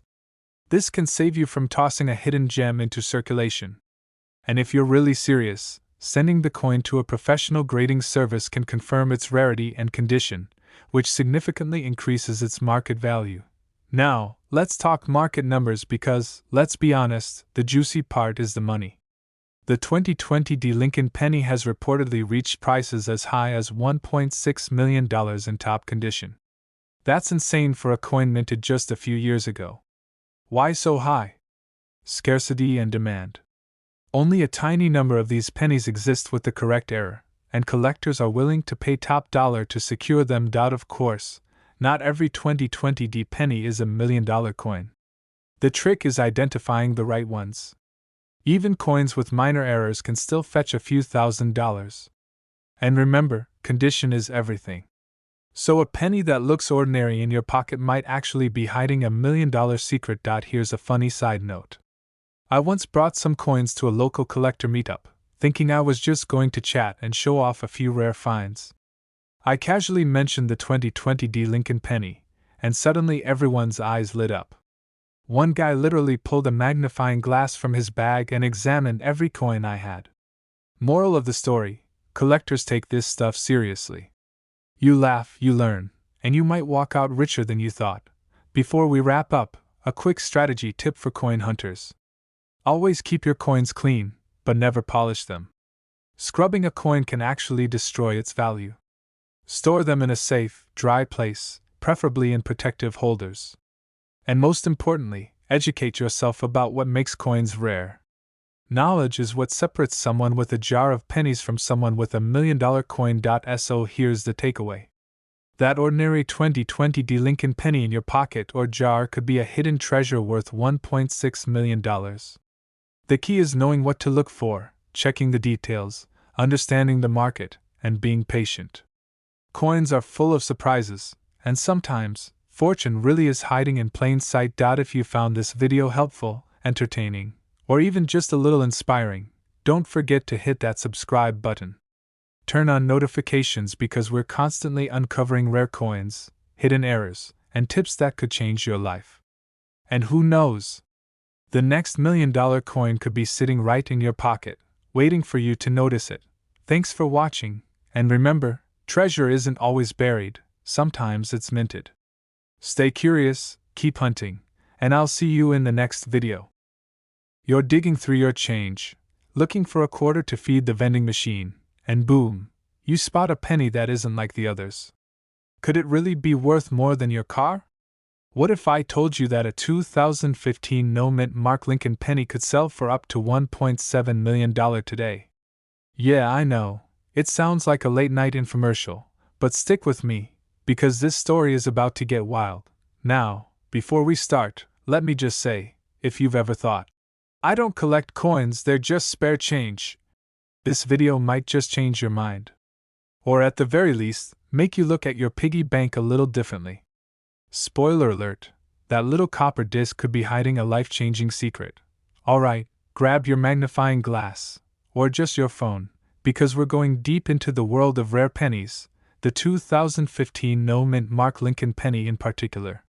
This can save you from tossing a hidden gem into circulation. And if you're really serious, sending the coin to a professional grading service can confirm its rarity and condition, which significantly increases its market value. Now, let's talk market numbers because, let's be honest, the juicy part is the money. The 2020 D. Lincoln penny has reportedly reached prices as high as $1.6 million in top condition. That's insane for a coin minted just a few years ago. Why so high? Scarcity and demand. Only a tiny number of these pennies exist with the correct error, and collectors are willing to pay top dollar to secure them. Of course, not every 2020 D penny is a $1 million coin. The trick is identifying the right ones. Even coins with minor errors can still fetch a few $1,000s. And remember, condition is everything. So a penny that looks ordinary in your pocket might actually be hiding a $1 million secret. Here's a funny side note. I once brought some coins to a local collector meetup, thinking I was just going to chat and show off a few rare finds. I casually mentioned the 2020 D. Lincoln penny, and suddenly everyone's eyes lit up. One guy literally pulled a magnifying glass from his bag and examined every coin I had. Moral of the story: collectors take this stuff seriously. You laugh, you learn, and you might walk out richer than you thought. Before we wrap up, a quick strategy tip for coin hunters. Always keep your coins clean, but never polish them. Scrubbing a coin can actually destroy its value. Store them in a safe, dry place, preferably in protective holders. And most importantly, educate yourself about what makes coins rare. Knowledge is what separates someone with a jar of pennies from someone with a $1 million coin. So here's the takeaway. That ordinary 2020 D. Lincoln penny in your pocket or jar could be a hidden treasure worth $1.6 million. The key is knowing what to look for, checking the details, understanding the market, and being patient. Coins are full of surprises, and sometimes, fortune really is hiding in plain sight. If you found this video helpful, entertaining, or even just a little inspiring, don't forget to hit that subscribe button. Turn on notifications because we're constantly uncovering rare coins, hidden errors, and tips that could change your life. And who knows? The next $1 million coin could be sitting right in your pocket, waiting for you to notice it. Thanks for watching, and remember, treasure isn't always buried, sometimes it's minted. Stay curious, keep hunting, and I'll see you in the next video. You're digging through your change, looking for a quarter to feed the vending machine, and boom, you spot a penny that isn't like the others. Could it really be worth more than your car? What if I told you that a 2015 no-mint Mark Lincoln penny could sell for up to $1.7 million today? Yeah, I know, it sounds like a late-night infomercial, but stick with me, because this story is about to get wild. Now, before we start, let me just say, if you've ever thought, I don't collect coins, they're just spare change, this video might just change your mind. Or at the very least, make you look at your piggy bank a little differently. Spoiler alert, that little copper disc could be hiding a life-changing secret. Alright, grab your magnifying glass, or just your phone, because we're going deep into the world of rare pennies, the 2015 no-mint Mark Lincoln penny in particular.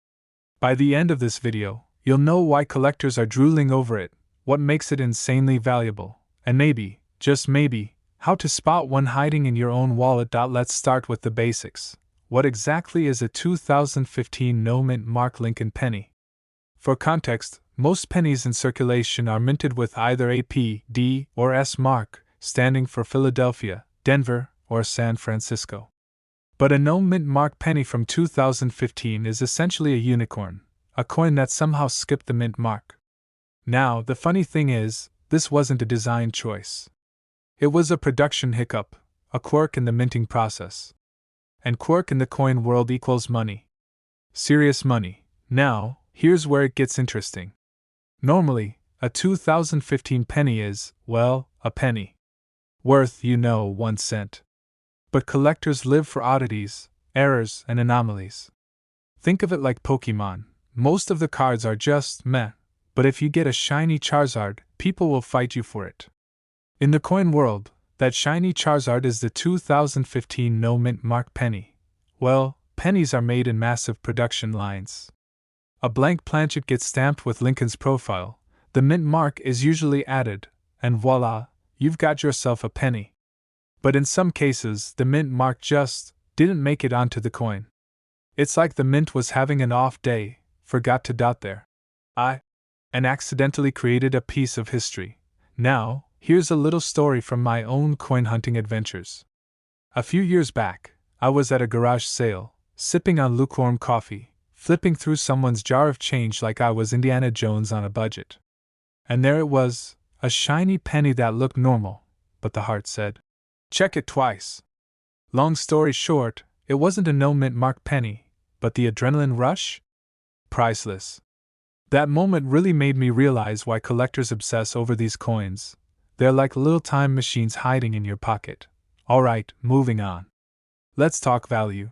By the end of this video, you'll know why collectors are drooling over it, what makes it insanely valuable, and maybe, just maybe, how to spot one hiding in your own wallet. Let's start with the basics. What exactly is a 2015 no-mint Mark Lincoln penny? For context, most pennies in circulation are minted with either a P, D, or S mark, standing for Philadelphia, Denver, or San Francisco. But a no-mint Mark penny from 2015 is essentially a unicorn, a coin that somehow skipped the mint mark. Now, the funny thing is, this wasn't a design choice. It was a production hiccup, a quirk in the minting process. And quirk in the coin world equals money. Serious money. Now, here's where it gets interesting. Normally, a 2015 penny is, well, a penny. Worth, 1 cent. But collectors live for oddities, errors, and anomalies. Think of it like Pokemon. Most of the cards are just meh, but if you get a shiny Charizard, people will fight you for it. In the coin world, that shiny Charizard is the 2015 no-mint Mark penny. Well, pennies are made in massive production lines. A blank planchet gets stamped with Lincoln's profile, the mint mark is usually added, and voila, you've got yourself a penny. But in some cases, the mint mark just didn't make it onto the coin. It's like the mint was having an off day, forgot to dot their I, and accidentally created a piece of history. Now, here's a little story from my own coin hunting adventures. A few years back, I was at a garage sale, sipping on lukewarm coffee, flipping through someone's jar of change like I was Indiana Jones on a budget. And there it was, a shiny penny that looked normal, but the heart said, "Check it twice." Long story short, it wasn't a no-mint mark penny, but the adrenaline rush? Priceless. That moment really made me realize why collectors obsess over these coins. They're like little time machines hiding in your pocket. Alright, moving on. Let's talk value.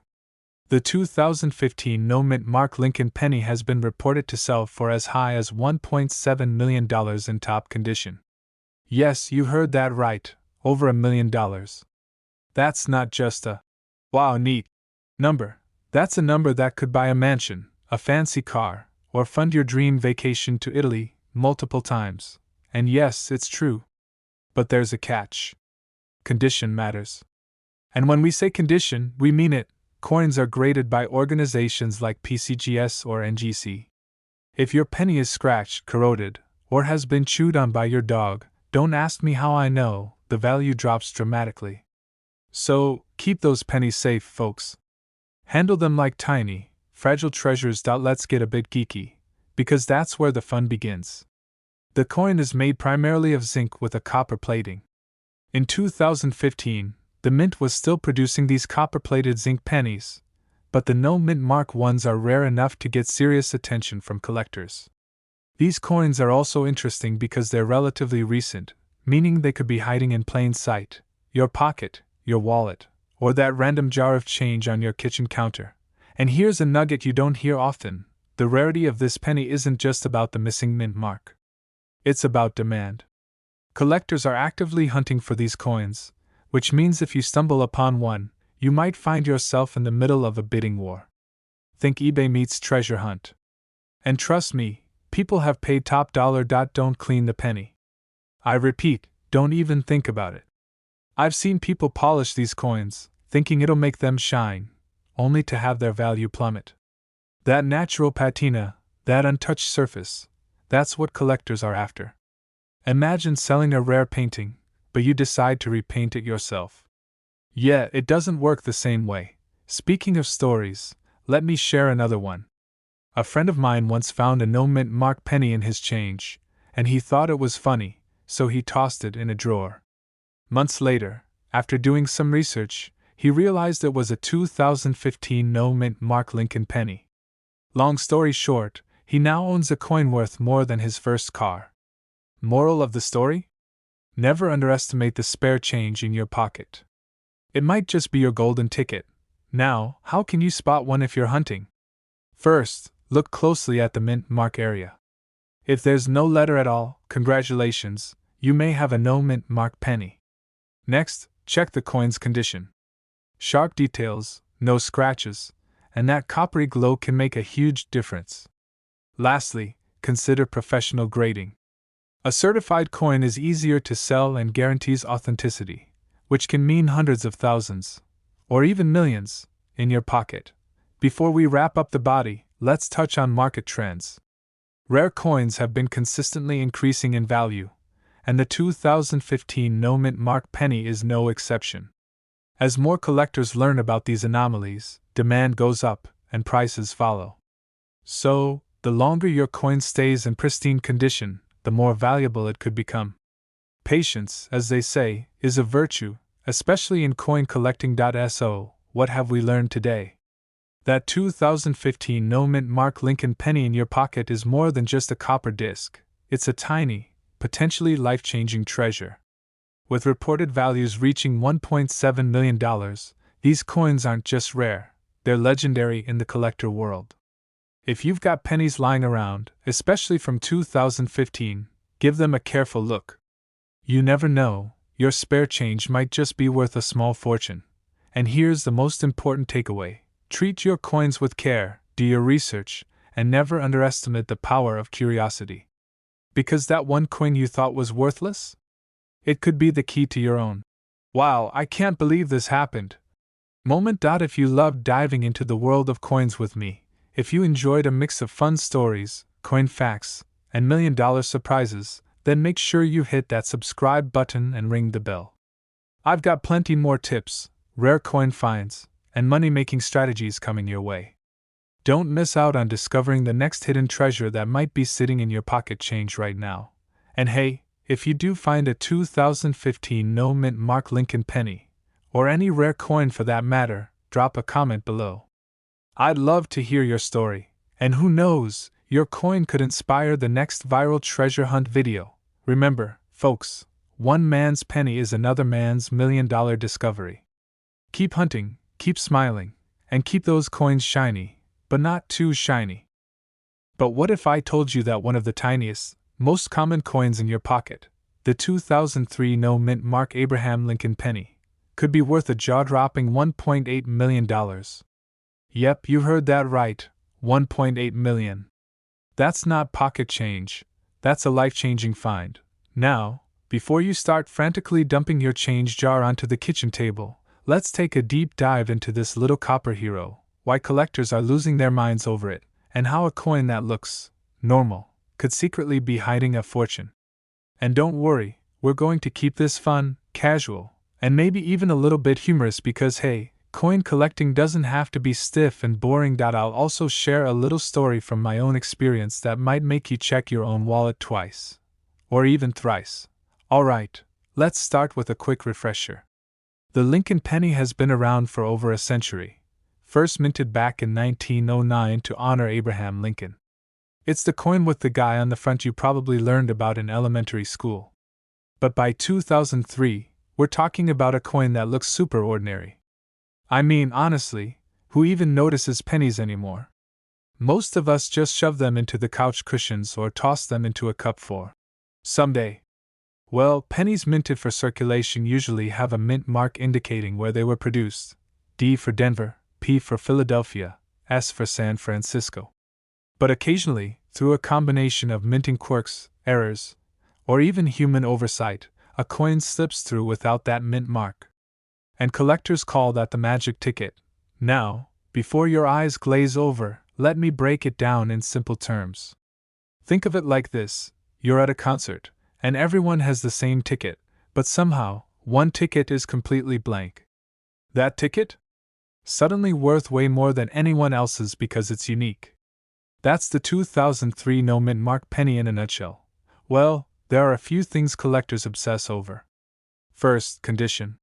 The 2015 no-mint mark Lincoln penny has been reported to sell for as high as $1.7 million in top condition. Yes, you heard that right, over $1 million. That's not just a wow neat number. That's a number that could buy a mansion, a fancy car, or fund your dream vacation to Italy multiple times. And yes, it's true. But there's a catch. Condition matters. And when we say condition, we mean it. Coins are graded by organizations like PCGS or NGC. If your penny is scratched, corroded, or has been chewed on by your dog, don't ask me how I know, the value drops dramatically. So, keep those pennies safe, folks. Handle them like tiny, fragile treasures. Let's get a bit geeky, because that's where the fun begins. The coin is made primarily of zinc with a copper plating. In 2015, the mint was still producing these copper-plated zinc pennies, but the no-mint mark ones are rare enough to get serious attention from collectors. These coins are also interesting because they're relatively recent, meaning they could be hiding in plain sight, your pocket, your wallet, or that random jar of change on your kitchen counter. And here's a nugget you don't hear often: the rarity of this penny isn't just about the missing mint mark. It's about demand. Collectors are actively hunting for these coins, which means if you stumble upon one, you might find yourself in the middle of a bidding war. Think eBay meets treasure hunt. And trust me, people have paid top dollar. Don't clean the penny. I repeat, don't even think about it. I've seen people polish these coins, thinking it'll make them shine, only to have their value plummet. That natural patina, that untouched surface, that's what collectors are after. Imagine selling a rare painting, but you decide to repaint it yourself. Yeah, it doesn't work the same way. Speaking of stories, let me share another one. A friend of mine once found a no-mint mark penny in his change, and he thought it was funny, so he tossed it in a drawer. Months later, after doing some research, he realized it was a 2015 no-mint mark Lincoln penny. Long story short, he now owns a coin worth more than his first car. Moral of the story? Never underestimate the spare change in your pocket. It might just be your golden ticket. Now, how can you spot one if you're hunting? First, look closely at the mint mark area. If there's no letter at all, congratulations, you may have a no-mint mark penny. Next, check the coin's condition. Sharp details, no scratches, and that coppery glow can make a huge difference. Lastly, consider professional grading. A certified coin is easier to sell and guarantees authenticity, which can mean hundreds of thousands, or even millions, in your pocket. Before we wrap up the body, let's touch on market trends. Rare coins have been consistently increasing in value, and the 2015 no-mint mark penny is no exception. As more collectors learn about these anomalies, demand goes up, and prices follow. So, the longer your coin stays in pristine condition, the more valuable it could become. Patience, as they say, is a virtue, especially in coin collecting. So, what have we learned today? That 2015 no-mint mark Lincoln penny in your pocket is more than just a copper disc. It's a tiny, potentially life-changing treasure. With reported values reaching $1.7 million, these coins aren't just rare, they're legendary in the collector world. If you've got pennies lying around, especially from 2015, give them a careful look. You never know, your spare change might just be worth a small fortune. And here's the most important takeaway: Treat your coins with care, do your research, and never underestimate the power of curiosity. Because that one coin you thought was worthless? It could be the key to your own. Wow, I can't believe this happened. Moment. If you loved diving into the world of coins with me, if you enjoyed a mix of fun stories, coin facts, and $1,000,000 surprises, then make sure you hit that subscribe button and ring the bell. I've got plenty more tips, rare coin finds, and money-making strategies coming your way. Don't miss out on discovering the next hidden treasure that might be sitting in your pocket change right now. And hey, if you do find a 2015 no mint mark Lincoln penny, or any rare coin for that matter, drop a comment below. I'd love to hear your story, and who knows, your coin could inspire the next viral treasure hunt video. Remember, folks, one man's penny is another man's $1,000,000 discovery. Keep hunting, keep smiling, and keep those coins shiny, but not too shiny. But what if I told you that one of the tiniest, most common coins in your pocket, the 2003 no mint mark Abraham Lincoln penny, could be worth a jaw-dropping $1.8 million? Yep, you heard that right, $1.8 million. That's not pocket change, that's a life-changing find. Now, before you start frantically dumping your change jar onto the kitchen table, let's take a deep dive into this little copper hero, why collectors are losing their minds over it, and how a coin that looks normal could secretly be hiding a fortune. And don't worry, we're going to keep this fun, casual, and maybe even a little bit humorous because hey, coin collecting doesn't have to be stiff and boring. I'll also share a little story from my own experience that might make you check your own wallet twice. Or even thrice. Alright, let's start with a quick refresher. The Lincoln penny has been around for over a century, first minted back in 1909 to honor Abraham Lincoln. It's the coin with the guy on the front you probably learned about in elementary school. But by 2003, we're talking about a coin that looks super ordinary. I mean, honestly, who even notices pennies anymore? Most of us just shove them into the couch cushions or toss them into a cup for someday. Well, pennies minted for circulation usually have a mint mark indicating where they were produced: D for Denver, P for Philadelphia, S for San Francisco. But occasionally, through a combination of minting quirks, errors, or even human oversight, a coin slips through without that mint mark. And collectors call that the magic ticket. Now, before your eyes glaze over, let me break it down in simple terms. Think of it like this: you're at a concert, and everyone has the same ticket, but somehow, one ticket is completely blank. That ticket? Suddenly worth way more than anyone else's because it's unique. That's the 2003 no mint mark penny in a nutshell. Well, there are a few things collectors obsess over. First, condition.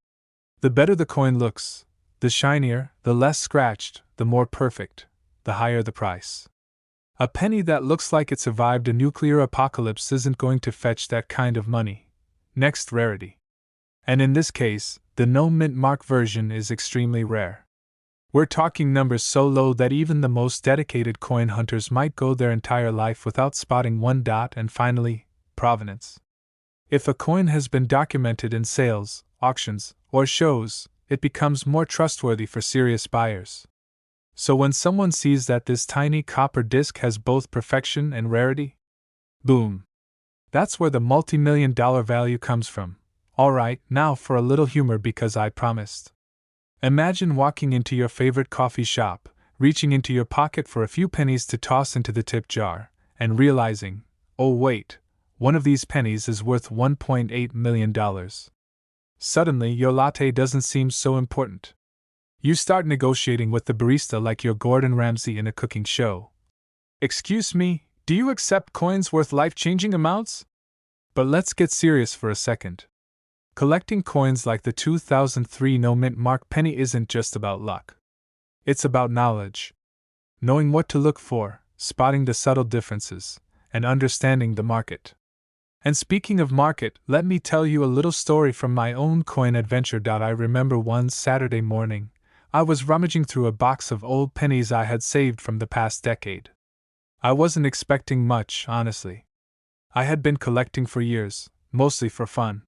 The better the coin looks, the shinier, the less scratched, the more perfect, the higher the price. A penny that looks like it survived a nuclear apocalypse isn't going to fetch that kind of money. Next, rarity. And in this case, the no mint mark version is extremely rare. We're talking numbers so low that even the most dedicated coin hunters might go their entire life without spotting one dot. And finally, provenance. If a coin has been documented in sales, auctions, or shows, it becomes more trustworthy for serious buyers. So when someone sees that this tiny copper disc has both perfection and rarity, boom! That's where the multi-million-dollar value comes from. Alright, now for a little humor because I promised. Imagine walking into your favorite coffee shop, reaching into your pocket for a few pennies to toss into the tip jar, and realizing, oh wait, one of these pennies is worth $1.8 million. Suddenly your latte doesn't seem so important. You start negotiating with the barista like you're Gordon Ramsay in a cooking show. Excuse me, do you accept coins worth life-changing amounts? But let's get serious for a second. Collecting coins like the 2003 no mint mark penny isn't just about luck. It's about knowledge. Knowing what to look for, spotting the subtle differences, and understanding the market. And speaking of market, let me tell you a little story from my own coin adventure. I remember one Saturday morning, I was rummaging through a box of old pennies I had saved from the past decade. I wasn't expecting much, honestly. I had been collecting for years, mostly for fun.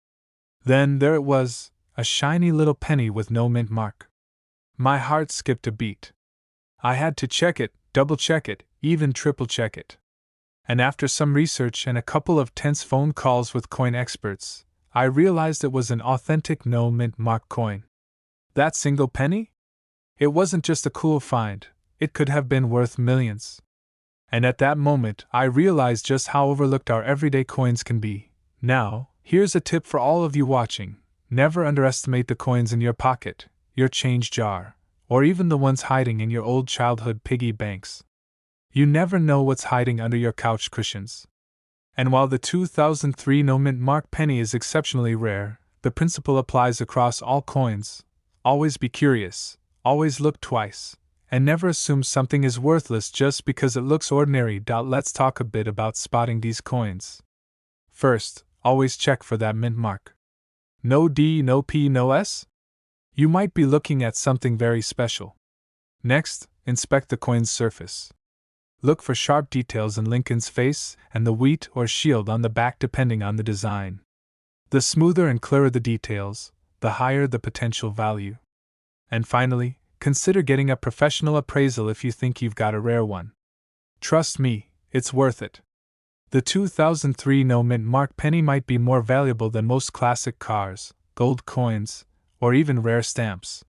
Then there it was, a shiny little penny with no mint mark. My heart skipped a beat. I had to check it, double check it, even triple check it. And after some research and a couple of tense phone calls with coin experts, I realized it was an authentic no mint mark coin. That single penny? It wasn't just a cool find, it could have been worth millions. And at that moment, I realized just how overlooked our everyday coins can be. Now, here's a tip for all of you watching: never underestimate the coins in your pocket, your change jar, or even the ones hiding in your old childhood piggy banks. You never know what's hiding under your couch cushions. And while the 2003 no mint mark penny is exceptionally rare, the principle applies across all coins. Always be curious, always look twice, and never assume something is worthless just because it looks ordinary. Let's talk a bit about spotting these coins. First, always check for that mint mark. No D, no P, no S? You might be looking at something very special. Next, inspect the coin's surface. Look for sharp details in Lincoln's face and the wheat or shield on the back depending on the design. The smoother and clearer the details, the higher the potential value. And finally, consider getting a professional appraisal if you think you've got a rare one. Trust me, it's worth it. The 2003 no mint mark penny might be more valuable than most classic cars, gold coins, or even rare stamps.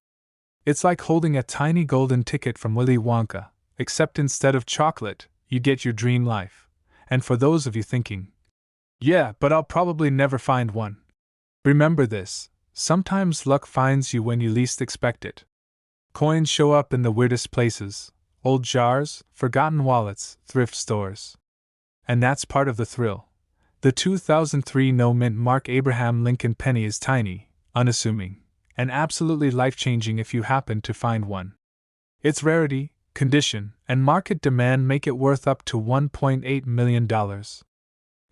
It's like holding a tiny golden ticket from Willy Wonka, except instead of chocolate, you get your dream life. And for those of you thinking, yeah, but I'll probably never find one, remember this: sometimes luck finds you when you least expect it. Coins show up in the weirdest places: old jars, forgotten wallets, thrift stores. And that's part of the thrill. The 2003 no mint mark Abraham Lincoln penny is tiny, unassuming, and absolutely life-changing if you happen to find one. Its rarity, condition, and market demand make it worth up to $1.8 million.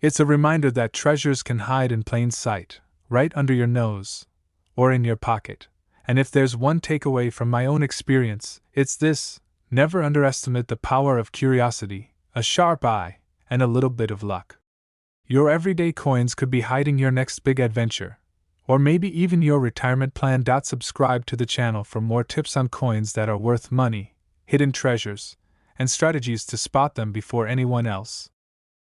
It's a reminder that treasures can hide in plain sight, right under your nose, or in your pocket. And if there's one takeaway from my own experience, it's this: never underestimate the power of curiosity, a sharp eye, and a little bit of luck. Your everyday coins could be hiding your next big adventure, or maybe even your retirement plan. Subscribe to the channel for more tips on coins that are worth money, hidden treasures, and strategies to spot them before anyone else.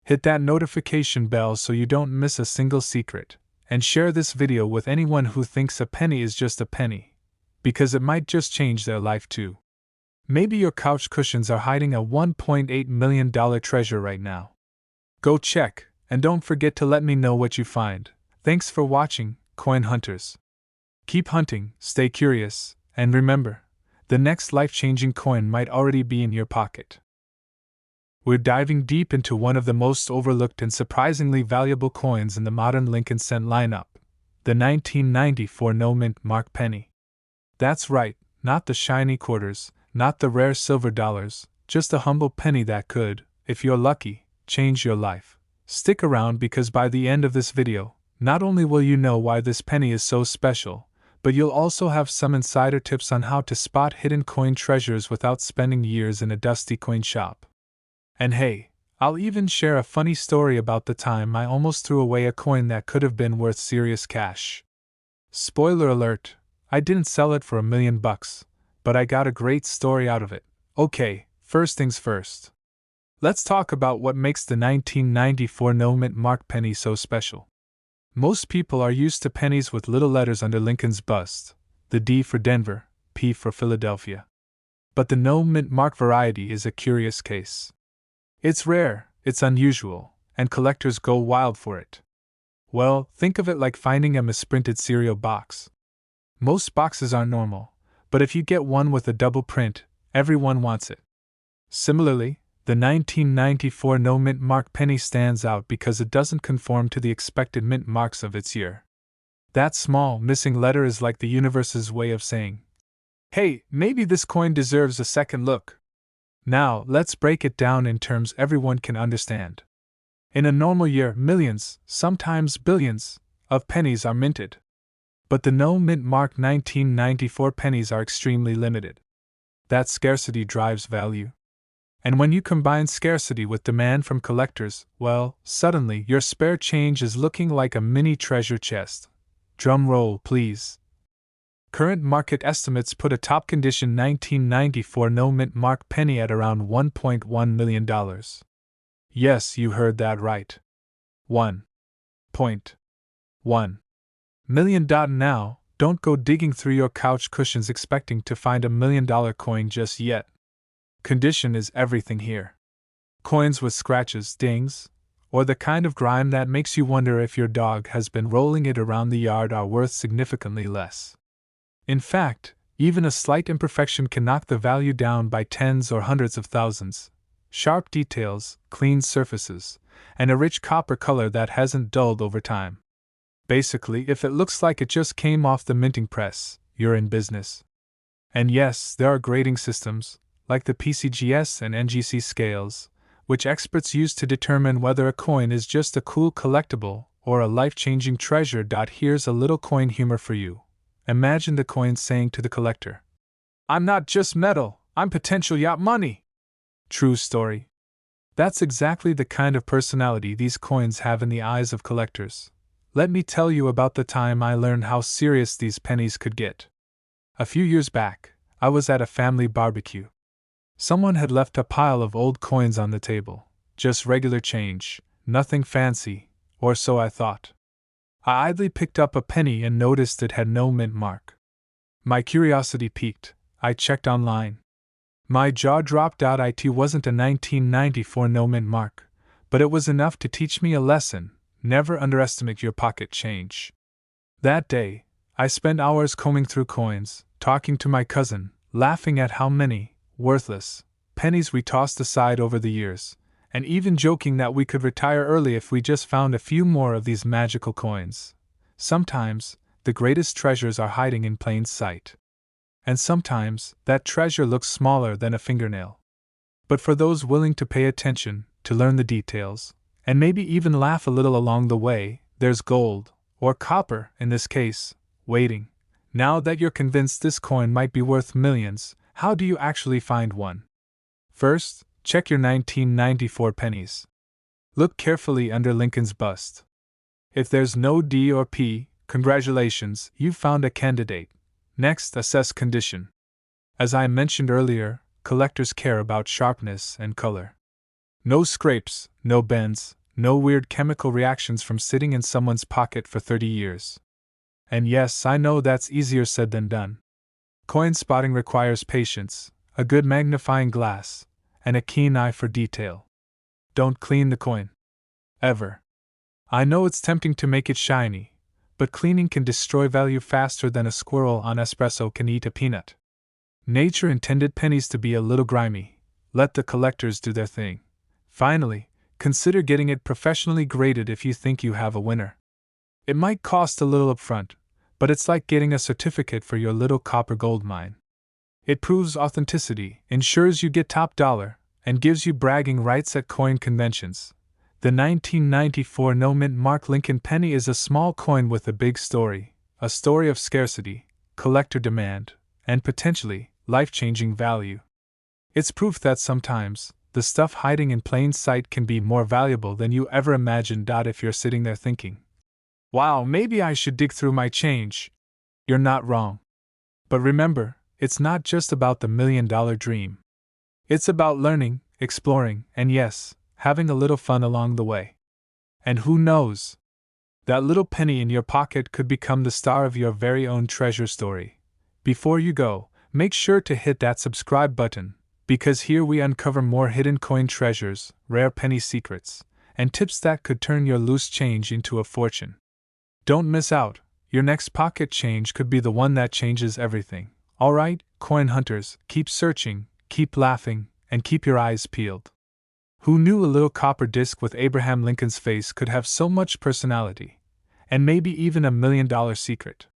Hit that notification bell so you don't miss a single secret, and share this video with anyone who thinks a penny is just a penny, because it might just change their life too. Maybe your couch cushions are hiding a $1.8 million treasure right now. Go check, and don't forget to let me know what you find. Thanks for watching, coin hunters. Keep hunting, stay curious, and remember, the next life-changing coin might already be in your pocket. We're diving deep into one of the most overlooked and surprisingly valuable coins in the modern Lincoln cent lineup, the 1994 no mint mark penny. That's right, not the shiny quarters, not the rare silver dollars, just a humble penny that could, if you're lucky, change your life. Stick around because by the end of this video, not only will you know why this penny is so special, but you'll also have some insider tips on how to spot hidden coin treasures without spending years in a dusty coin shop. And hey, I'll even share a funny story about the time I almost threw away a coin that could have been worth serious cash. Spoiler alert, I didn't sell it for $1 million, but I got a great story out of it. Okay, first things first. Let's talk about what makes the 1994 no mint mark penny so special. Most people are used to pennies with little letters under Lincoln's bust, the D for Denver, P for Philadelphia. But the no mint mark variety is a curious case. It's rare, it's unusual, and collectors go wild for it. Well, think of it like finding a misprinted cereal box. Most boxes are normal, but if you get one with a double print, everyone wants it. Similarly, the 1994 no mint mark penny stands out because it doesn't conform to the expected mint marks of its year. That small, missing letter is like the universe's way of saying, hey, maybe this coin deserves a second look. Now, let's break it down in terms everyone can understand. In a normal year, millions, sometimes billions, of pennies are minted. But the no mint mark 1994 pennies are extremely limited. That scarcity drives value. And when you combine scarcity with demand from collectors, well, suddenly your spare change is looking like a mini treasure chest. Drum roll, please. Current market estimates put a top condition 1994 no mint mark penny at around $1.1 million. Yes, you heard that right. $1.1 million. Now, don't go digging through your couch cushions expecting to find $1 million coin just yet. Condition is everything here. Coins with scratches, dings, or the kind of grime that makes you wonder if your dog has been rolling it around the yard are worth significantly less. In fact, even a slight imperfection can knock the value down by tens or hundreds of thousands. Sharp details, clean surfaces, and a rich copper color that hasn't dulled over time. Basically, if it looks like it just came off the minting press, you're in business. And yes, there are grading systems, like the PCGS and NGC scales, which experts use to determine whether a coin is just a cool collectible or a life-changing treasure. Here's a little coin humor for you. Imagine the coin saying to the collector, "I'm not just metal, I'm potential yacht money." True story. That's exactly the kind of personality these coins have in the eyes of collectors. Let me tell you about the time I learned how serious these pennies could get. A few years back, I was at a family barbecue. Someone had left a pile of old coins on the table, just regular change, nothing fancy, or so I thought. I idly picked up a penny and noticed it had no mint mark. My curiosity piqued. I checked online. My jaw dropped. It wasn't a 1994 no mint mark, but it was enough to teach me a lesson: never underestimate your pocket change. That day, I spent hours combing through coins, talking to my cousin, laughing at how many worthless pennies we tossed aside over the years, and even joking that we could retire early if we just found a few more of these magical coins. Sometimes, the greatest treasures are hiding in plain sight. And sometimes, that treasure looks smaller than a fingernail. But for those willing to pay attention, to learn the details, and maybe even laugh a little along the way, there's gold, or copper in this case, waiting. Now that you're convinced this coin might be worth millions, how do you actually find one? First, check your 1994 pennies. Look carefully under Lincoln's bust. If there's no D or P, congratulations, you've found a candidate. Next, assess condition. As I mentioned earlier, collectors care about sharpness and color. No scrapes, no bends, no weird chemical reactions from sitting in someone's pocket for 30 years. And yes, I know that's easier said than done. Coin spotting requires patience, a good magnifying glass, and a keen eye for detail. Don't clean the coin. Ever. I know it's tempting to make it shiny, but cleaning can destroy value faster than a squirrel on espresso can eat a peanut. Nature intended pennies to be a little grimy. Let the collectors do their thing. Finally, consider getting it professionally graded if you think you have a winner. It might cost a little upfront, but it's like getting a certificate for your little copper gold mine. It proves authenticity, ensures you get top dollar, and gives you bragging rights at coin conventions. The 1994 no mint mark Lincoln penny is a small coin with a big story, a story of scarcity, collector demand, and potentially life-changing value. It's proof that sometimes the stuff hiding in plain sight can be more valuable than you ever imagined. If you're sitting there thinking, "Wow, maybe I should dig through my change," you're not wrong. But remember, it's not just about the $1 million dream. It's about learning, exploring, and yes, having a little fun along the way. And who knows? That little penny in your pocket could become the star of your very own treasure story. Before you go, make sure to hit that subscribe button, because here we uncover more hidden coin treasures, rare penny secrets, and tips that could turn your loose change into a fortune. Don't miss out, your next pocket change could be the one that changes everything. Alright, coin hunters, keep searching, keep laughing, and keep your eyes peeled. Who knew a little copper disc with Abraham Lincoln's face could have so much personality? And maybe even $1 million secret.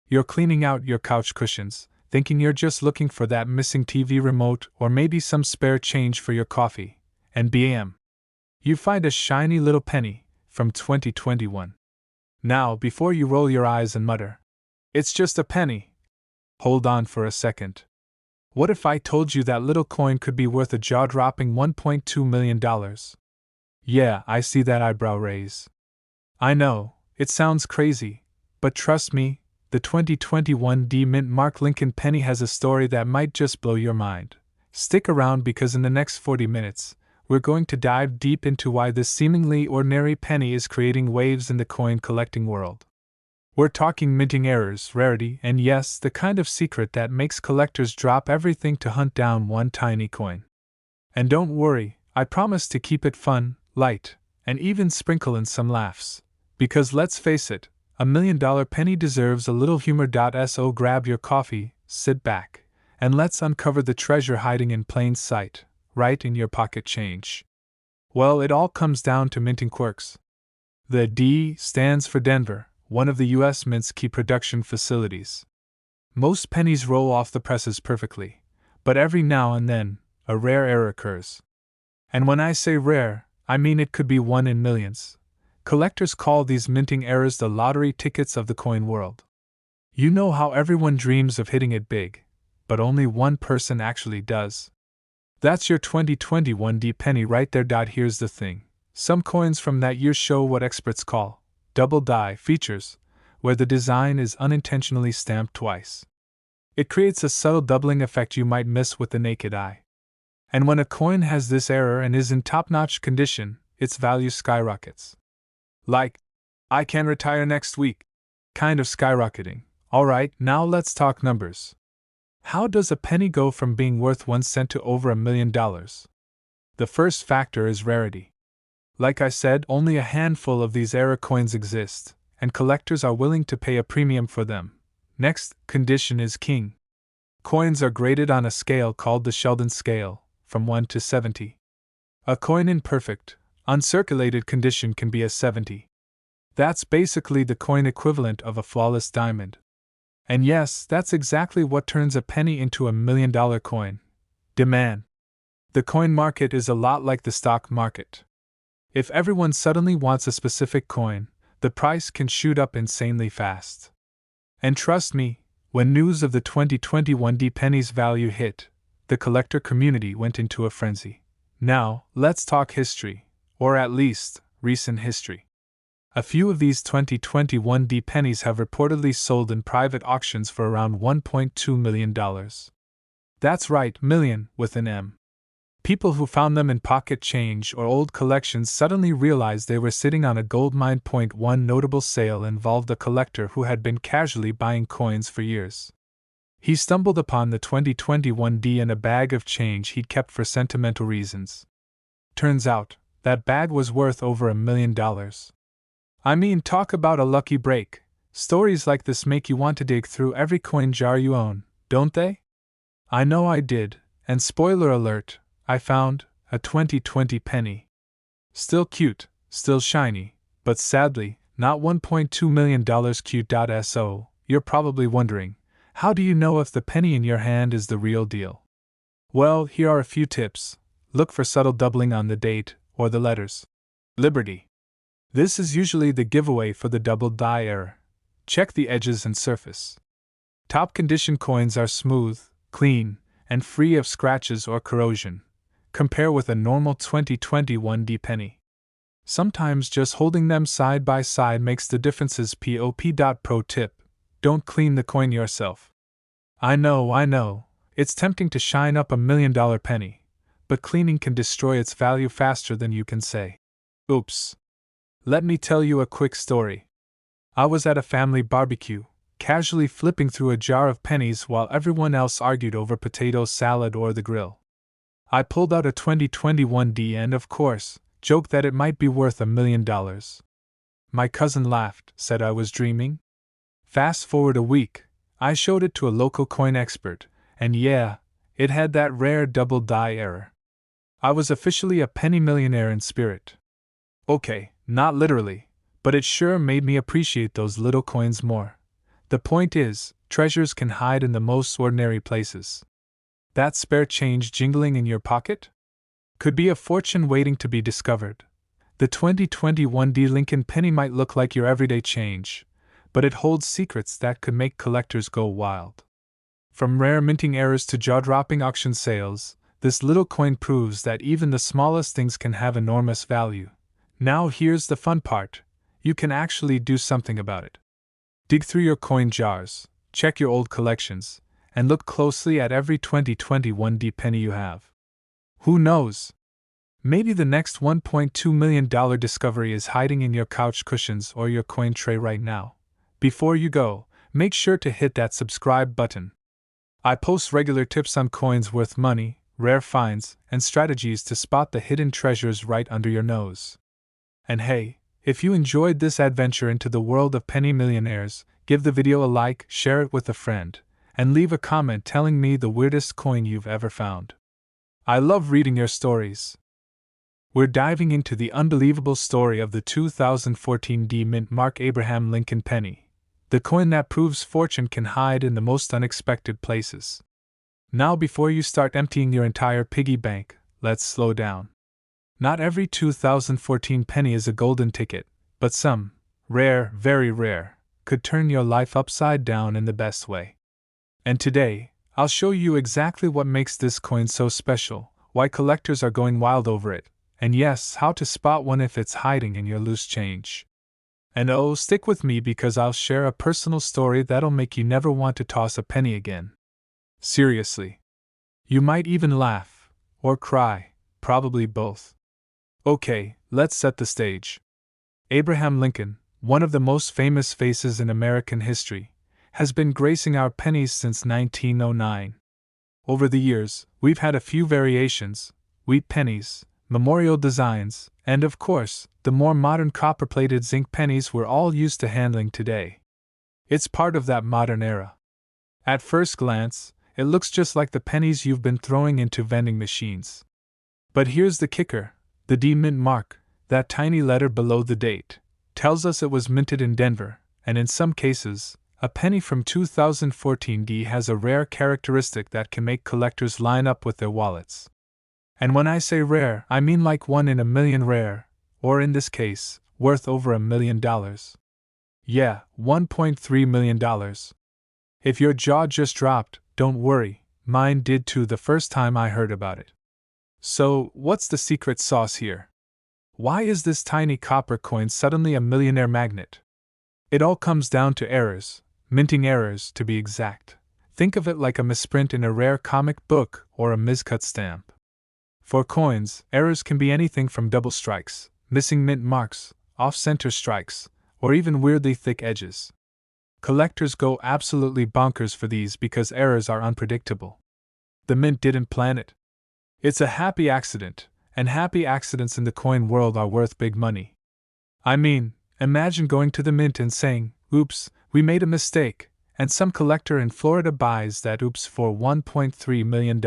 You're cleaning out your couch cushions, thinking you're just looking for that missing TV remote or maybe some spare change for your coffee, and bam! You find a shiny little penny from 2021. Now, before you roll your eyes and mutter, "It's just a penny," hold on for a second. What if I told you that little coin could be worth a jaw-dropping $1.2 million? Yeah, I see that eyebrow raise. I know, it sounds crazy, but trust me, the 2021 D Mint Mark Lincoln penny has a story that might just blow your mind. Stick around because in the next 40 minutes, we're going to dive deep into why this seemingly ordinary penny is creating waves in the coin collecting world. We're talking minting errors, rarity, and yes, the kind of secret that makes collectors drop everything to hunt down one tiny coin. And don't worry, I promise to keep it fun, light, and even sprinkle in some laughs. Because let's face it, $1 million penny deserves a little humor. So grab your coffee, sit back, and let's uncover the treasure hiding in plain sight, right in your pocket change. Well, it all comes down to minting quirks. The D stands for Denver, one of the U.S. Mint's key production facilities. Most pennies roll off the presses perfectly, but every now and then, a rare error occurs. And when I say rare, I mean it could be one in millions. Collectors call these minting errors the lottery tickets of the coin world. You know how everyone dreams of hitting it big, but only one person actually does. That's your 2021 D penny right there. Here's the thing. Some coins from that year show what experts call double die features, where the design is unintentionally stamped twice. It creates a subtle doubling effect you might miss with the naked eye. And when a coin has this error and is in top-notch condition, its value skyrockets. Like, I can retire next week. Kind of skyrocketing. Alright, now let's talk numbers. How does a penny go from being worth 1 cent to over $1 million? The first factor is rarity. Like I said, only a handful of these error coins exist, and collectors are willing to pay a premium for them. Next, condition is king. Coins are graded on a scale called the Sheldon scale, from 1 to 70. A coin in perfect, uncirculated condition can be a 70. That's basically the coin equivalent of a flawless diamond. And yes, that's exactly what turns a penny into $1 million coin. Demand. The coin market is a lot like the stock market. If everyone suddenly wants a specific coin, the price can shoot up insanely fast. And trust me, when news of the 2021 D penny's value hit, the collector community went into a frenzy. Now, let's talk history, or at least, recent history. A few of these 2021 D pennies have reportedly sold in private auctions for around $1.2 million. That's right, million, with an M. People who found them in pocket change or old collections suddenly realized they were sitting on a goldmine. One notable sale involved a collector who had been casually buying coins for years. He stumbled upon the 2021 D in a bag of change he'd kept for sentimental reasons. Turns out, that bag was worth over $1 million. I mean, talk about a lucky break. Stories like this make you want to dig through every coin jar you own, don't they? I know I did, and spoiler alert, I found a 2020 penny. Still cute, still shiny, but sadly, not $1.2 million cute. So, you're probably wondering, how do you know if the penny in your hand is the real deal? Well, here are a few tips. Look for subtle doubling on the date or the letters. Liberty. This is usually the giveaway for the double die error. Check the edges and surface. Top condition coins are smooth, clean, and free of scratches or corrosion. Compare with a normal 2021 D penny. Sometimes just holding them side by side makes the differences. Pro tip: don't clean the coin yourself. I know, it's tempting to shine up $1 million penny, but cleaning can destroy its value faster than you can say. Oops. Let me tell you a quick story. I was at a family barbecue, casually flipping through a jar of pennies while everyone else argued over potato salad or the grill. I pulled out a 2021 D and, of course, joked that it might be worth $1 million. My cousin laughed, said I was dreaming. Fast forward a week, I showed it to a local coin expert, and yeah, it had that rare double die error. I was officially a penny millionaire in spirit. Okay, not literally, but it sure made me appreciate those little coins more. The point is, treasures can hide in the most ordinary places. That spare change jingling in your pocket? Could be a fortune waiting to be discovered. The 2021 D Lincoln penny might look like your everyday change, but it holds secrets that could make collectors go wild. From rare minting errors to jaw-dropping auction sales, this little coin proves that even the smallest things can have enormous value. Now here's the fun part. You can actually do something about it. Dig through your coin jars, check your old collections, and look closely at every 2021 penny you have. Who knows? Maybe the next $1.2 million discovery is hiding in your couch cushions or your coin tray right now. Before you go, make sure to hit that subscribe button. I post regular tips on coins worth money, rare finds, and strategies to spot the hidden treasures right under your nose. And hey, if you enjoyed this adventure into the world of penny millionaires, give the video a like, share it with a friend, and leave a comment telling me the weirdest coin you've ever found. I love reading your stories. We're diving into the unbelievable story of the 2014 D-Mint Mark Abraham Lincoln penny, the coin that proves fortune can hide in the most unexpected places. Now, before you start emptying your entire piggy bank, let's slow down. Not every 2014 penny is a golden ticket, but some, rare, very rare, could turn your life upside down in the best way. And today, I'll show you exactly what makes this coin so special, why collectors are going wild over it, and yes, how to spot one if it's hiding in your loose change. And oh, stick with me because I'll share a personal story that'll make you never want to toss a penny again. Seriously. You might even laugh, or cry, probably both. Okay, let's set the stage. Abraham Lincoln, one of the most famous faces in American history, has been gracing our pennies since 1909. Over the years, we've had a few variations: wheat pennies, memorial designs, and of course, the more modern copper-plated zinc pennies we're all used to handling today. It's part of that modern era. At first glance, it looks just like the pennies you've been throwing into vending machines. But here's the kicker: the D-Mint mark, that tiny letter below the date, tells us it was minted in Denver, and in some cases, a penny from 2014 D has a rare characteristic that can make collectors line up with their wallets. And when I say rare, I mean like 1 in a million rare, or in this case, worth over $1 million. Yeah, $1.3 million. If your jaw just dropped, don't worry, mine did too the first time I heard about it. So, what's the secret sauce here? Why is this tiny copper coin suddenly a millionaire magnet? It all comes down to errors, minting errors to be exact. Think of it like a misprint in a rare comic book or a miscut stamp. For coins, errors can be anything from double strikes, missing mint marks, off-center strikes, or even weirdly thick edges. Collectors go absolutely bonkers for these because errors are unpredictable. The mint didn't plan it. It's a happy accident, and happy accidents in the coin world are worth big money. I mean, imagine going to the mint and saying, "Oops, we made a mistake," and some collector in Florida buys that oops for $1.3 million.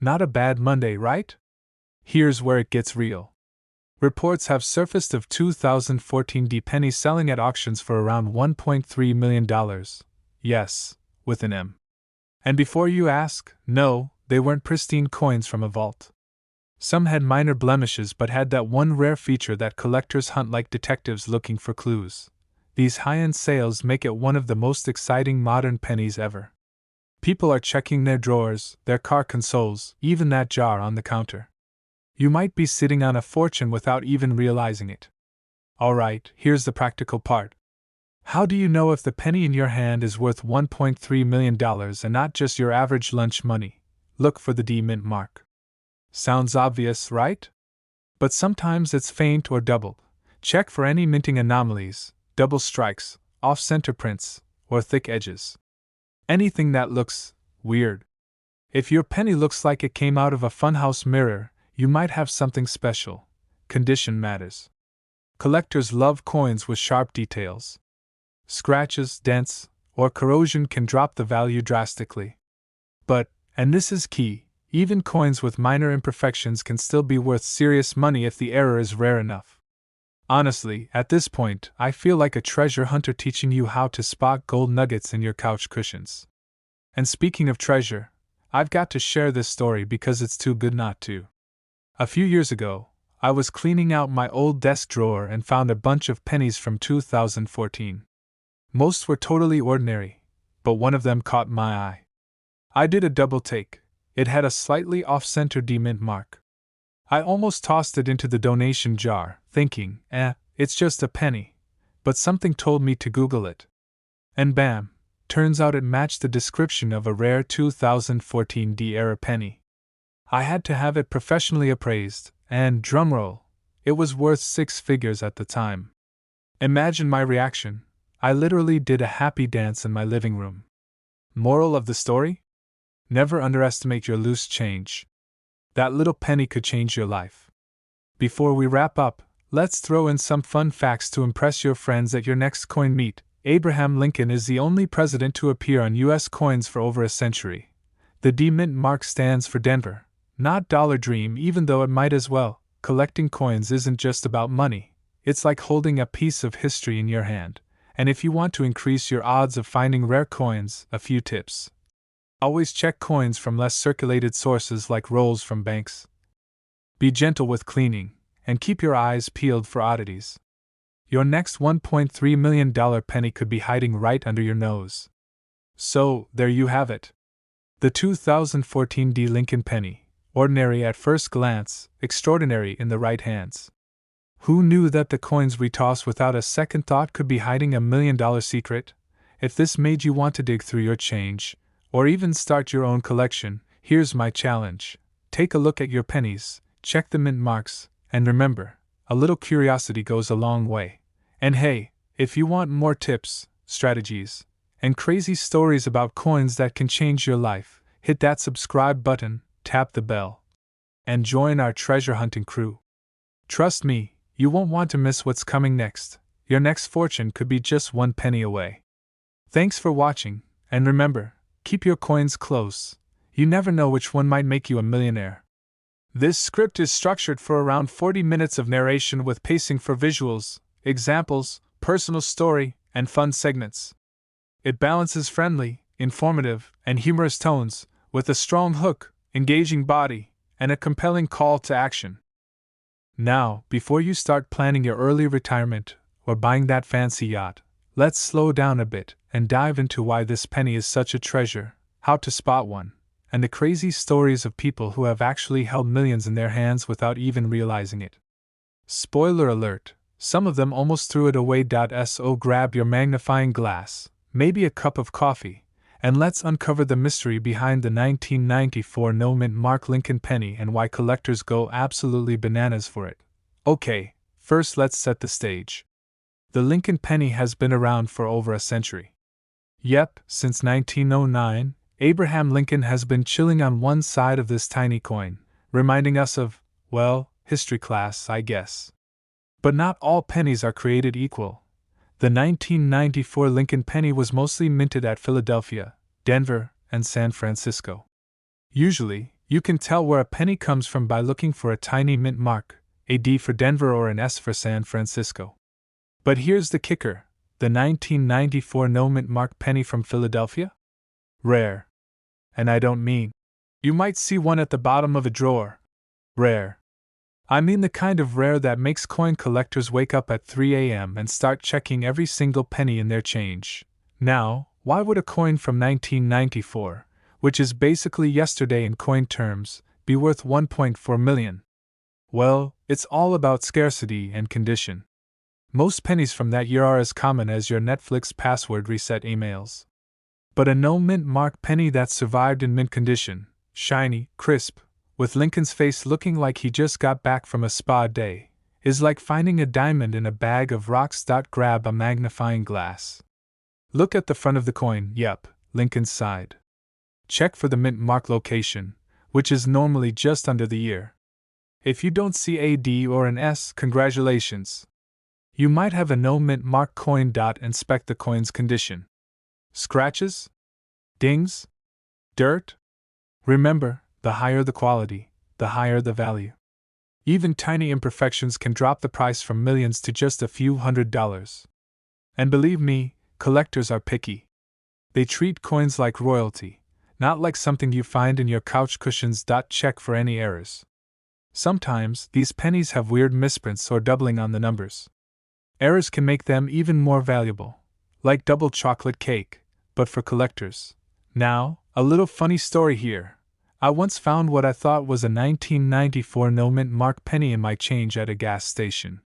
Not a bad Monday, right? Here's where it gets real. Reports have surfaced of 2014 D pennies selling at auctions for around $1.3 million. Yes, with an M. And before you ask, no, they weren't pristine coins from a vault. Some had minor blemishes but had that one rare feature that collectors hunt like detectives looking for clues. These high-end sales make it one of the most exciting modern pennies ever. People are checking their drawers, their car consoles, even that jar on the counter. You might be sitting on a fortune without even realizing it. Alright, here's the practical part. How do you know if the penny in your hand is worth $1.3 million and not just your average lunch money? Look for the D-Mint mark. Sounds obvious, right? But sometimes it's faint or doubled. Check for any minting anomalies, double strikes, off-center prints, or thick edges. Anything that looks weird. If your penny looks like it came out of a funhouse mirror, you might have something special. Condition matters. Collectors love coins with sharp details. Scratches, dents, or corrosion can drop the value drastically. But, and this is key, even coins with minor imperfections can still be worth serious money if the error is rare enough. Honestly, at this point, I feel like a treasure hunter teaching you how to spot gold nuggets in your couch cushions. And speaking of treasure, I've got to share this story because it's too good not to. A few years ago, I was cleaning out my old desk drawer and found a bunch of pennies from 2014. Most were totally ordinary, but one of them caught my eye. I did a double take. It had a slightly off-center D-Mint mark. I almost tossed it into the donation jar, thinking, it's just a penny. but something told me to Google it. And bam, turns out it matched the description of a rare 2014 D-era penny. I had to have it professionally appraised, and, drumroll, it was worth 6 figures at the time. Imagine my reaction. I literally did a happy dance in my living room. Moral of the story? Never underestimate your loose change. That little penny could change your life. Before we wrap up, let's throw in some fun facts to impress your friends at your next coin meet. Abraham Lincoln is the only president to appear on U.S. coins for over a century. The D mint mark stands for Denver, not Dollar Dream, even though it might as well. Collecting coins isn't just about money, it's like holding a piece of history in your hand. And if you want to increase your odds of finding rare coins, a few tips. Always check coins from less circulated sources like rolls from banks. Be gentle with cleaning, and keep your eyes peeled for oddities. Your next $1.3 million penny could be hiding right under your nose. So, there you have it. The 2014 D. Lincoln penny, ordinary at first glance, extraordinary in the right hands. Who knew that the coins we toss without a second thought could be hiding $1 million secret? If this made you want to dig through your change, or even start your own collection, here's my challenge. Take a look at your pennies, check the mint marks, and remember, a little curiosity goes a long way. And hey, if you want more tips, strategies, and crazy stories about coins that can change your life, hit that subscribe button, tap the bell, and join our treasure hunting crew. Trust me, you won't want to miss what's coming next. Your next fortune could be just 1 penny away. Thanks for watching, and remember, keep your coins close. You never know which one might make you a millionaire. This script is structured for around 40 minutes of narration with pacing for visuals, examples, personal story, and fun segments. It balances friendly, informative, and humorous tones, with a strong hook, engaging body, and a compelling call to action. Now, before you start planning your early retirement or buying that fancy yacht, let's slow down a bit and dive into why this penny is such a treasure, how to spot one, and the crazy stories of people who have actually held millions in their hands without even realizing it. Spoiler alert, some of them almost threw it away. So grab your magnifying glass, maybe a cup of coffee, and let's uncover the mystery behind the 1994 no mint mark Lincoln penny and why collectors go absolutely bananas for it. Okay, first let's set the stage. The Lincoln penny has been around for over a century. Yep, since 1909, Abraham Lincoln has been chilling on one side of this tiny coin, reminding us of, well, history class, I guess. But not all pennies are created equal. The 1994 Lincoln penny was mostly minted at Philadelphia, Denver, and San Francisco. Usually, you can tell where a penny comes from by looking for a tiny mint mark, a D for Denver or an S for San Francisco. But here's the kicker, the 1994 no mint mark penny from Philadelphia? Rare. And I don't mean, you might see one at the bottom of a drawer. Rare. I mean the kind of rare that makes coin collectors wake up at 3 a.m. and start checking every single penny in their change. Now, why would a coin from 1994, which is basically yesterday in coin terms, be worth $1.4 million? Well, it's all about scarcity and condition. Most pennies from that year are as common as your Netflix password reset emails. But a no mint mark penny that survived in mint condition, shiny, crisp, with Lincoln's face looking like he just got back from a spa day, is like finding a diamond in a bag of rocks. Grab a magnifying glass. Look at the front of the coin. Yep, Lincoln's side. Check for the mint mark location, which is normally just under the ear. If you don't see a D or an S, congratulations. You might have a no mint mark coin. Inspect the coin's condition. Scratches? Dings? Dirt? Remember, the higher the quality, the higher the value. Even tiny imperfections can drop the price from millions to just a few $100s. And believe me, collectors are picky. They treat coins like royalty, not like something you find in your couch cushions. Check for any errors. Sometimes, these pennies have weird misprints or doubling on the numbers. Errors can make them even more valuable, like double chocolate cake, but for collectors. Now, a little funny story here. I once found what I thought was a 1994 no mint mark penny in my change at a gas station.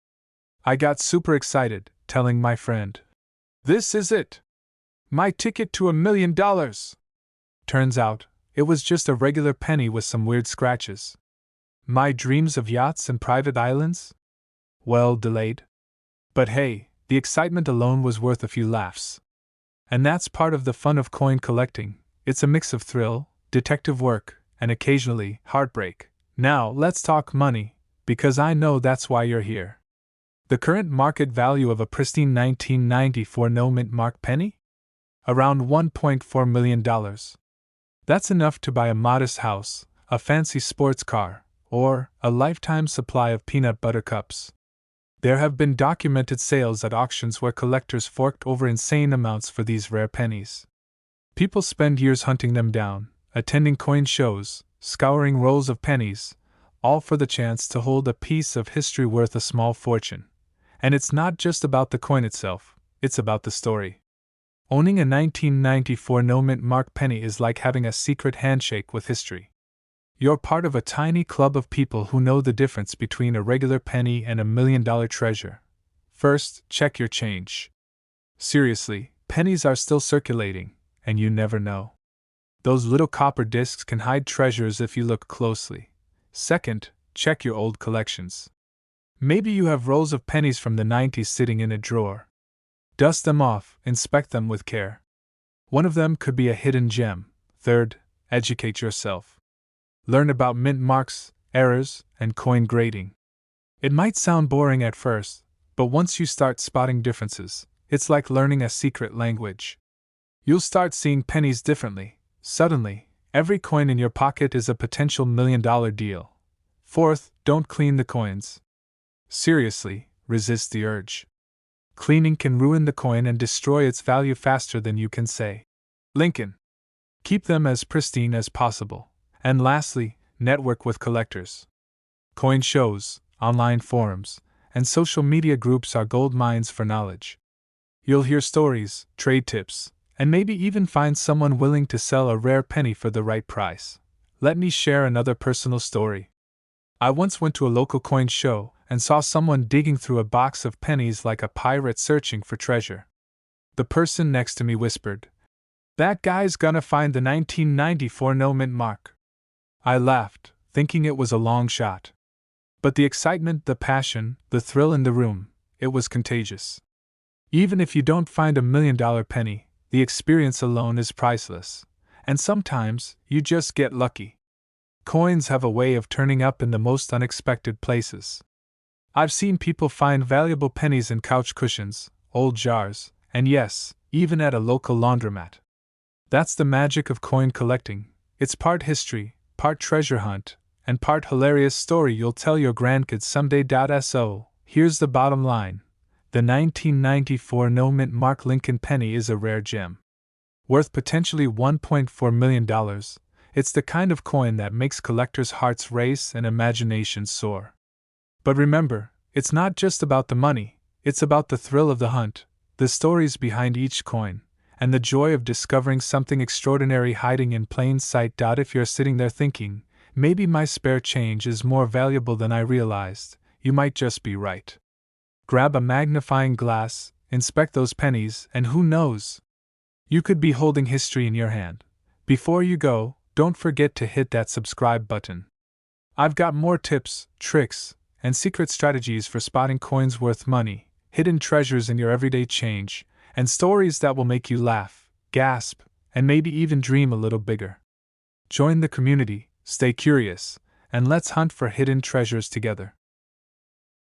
I got super excited, telling my friend, "This is it! My ticket to $1 million!" Turns out, it was just a regular penny with some weird scratches. My dreams of yachts and private islands? Well, delayed. But hey, the excitement alone was worth a few laughs. And that's part of the fun of coin collecting. It's a mix of thrill, detective work, and occasionally, heartbreak. Now, let's talk money, because I know that's why you're here. The current market value of a pristine 1994 no-mint mark penny? Around $1.4 million. That's enough to buy a modest house, a fancy sports car, or a lifetime supply of peanut butter cups. There have been documented sales at auctions where collectors forked over insane amounts for these rare pennies. People spend years hunting them down, attending coin shows, scouring rolls of pennies, all for the chance to hold a piece of history worth a small fortune. And it's not just about the coin itself, it's about the story. Owning a 1994 no-mint mark penny is like having a secret handshake with history. You're part of a tiny club of people who know the difference between a regular penny and $1 million treasure. First, check your change. Seriously, pennies are still circulating, and you never know. Those little copper discs can hide treasures if you look closely. Second, check your old collections. Maybe you have rolls of pennies from the 90s sitting in a drawer. Dust them off, inspect them with care. One of them could be a hidden gem. Third, educate yourself. Learn about mint marks, errors, and coin grading. It might sound boring at first, but once you start spotting differences, it's like learning a secret language. You'll start seeing pennies differently. Suddenly, every coin in your pocket is a potential $1 million deal. Fourth, don't clean the coins. Seriously, resist the urge. Cleaning can ruin the coin and destroy its value faster than you can say. Lincoln. Keep them as pristine as possible. And lastly, network with collectors. Coin shows, online forums, and social media groups are gold mines for knowledge. You'll hear stories, trade tips, and maybe even find someone willing to sell a rare penny for the right price. Let me share another personal story. I once went to a local coin show and saw someone digging through a box of pennies like a pirate searching for treasure. The person next to me whispered, "That guy's gonna find the 1994 no-mint mark." I laughed, thinking it was a long shot. But the excitement, the passion, the thrill in the room, it was contagious. Even if you don't find $1 million penny, the experience alone is priceless. And sometimes, you just get lucky. Coins have a way of turning up in the most unexpected places. I've seen people find valuable pennies in couch cushions, old jars, and yes, even at a local laundromat. That's the magic of coin collecting. It's part history, part treasure hunt, and part hilarious story you'll tell your grandkids someday. So, here's the bottom line. The 1994 no-mint mark Lincoln penny is a rare gem. Worth potentially $1.4 million, it's the kind of coin that makes collectors' hearts race and imaginations soar. But remember, it's not just about the money, it's about the thrill of the hunt, the stories behind each coin, and the joy of discovering something extraordinary hiding in plain sight. If you're sitting there thinking, maybe my spare change is more valuable than I realized, you might just be right. Grab a magnifying glass, inspect those pennies, and who knows? You could be holding history in your hand. Before you go, don't forget to hit that subscribe button. I've got more tips, tricks, and secret strategies for spotting coins worth money, hidden treasures in your everyday change, and stories that will make you laugh, gasp, and maybe even dream a little bigger. Join the community, stay curious, and let's hunt for hidden treasures together.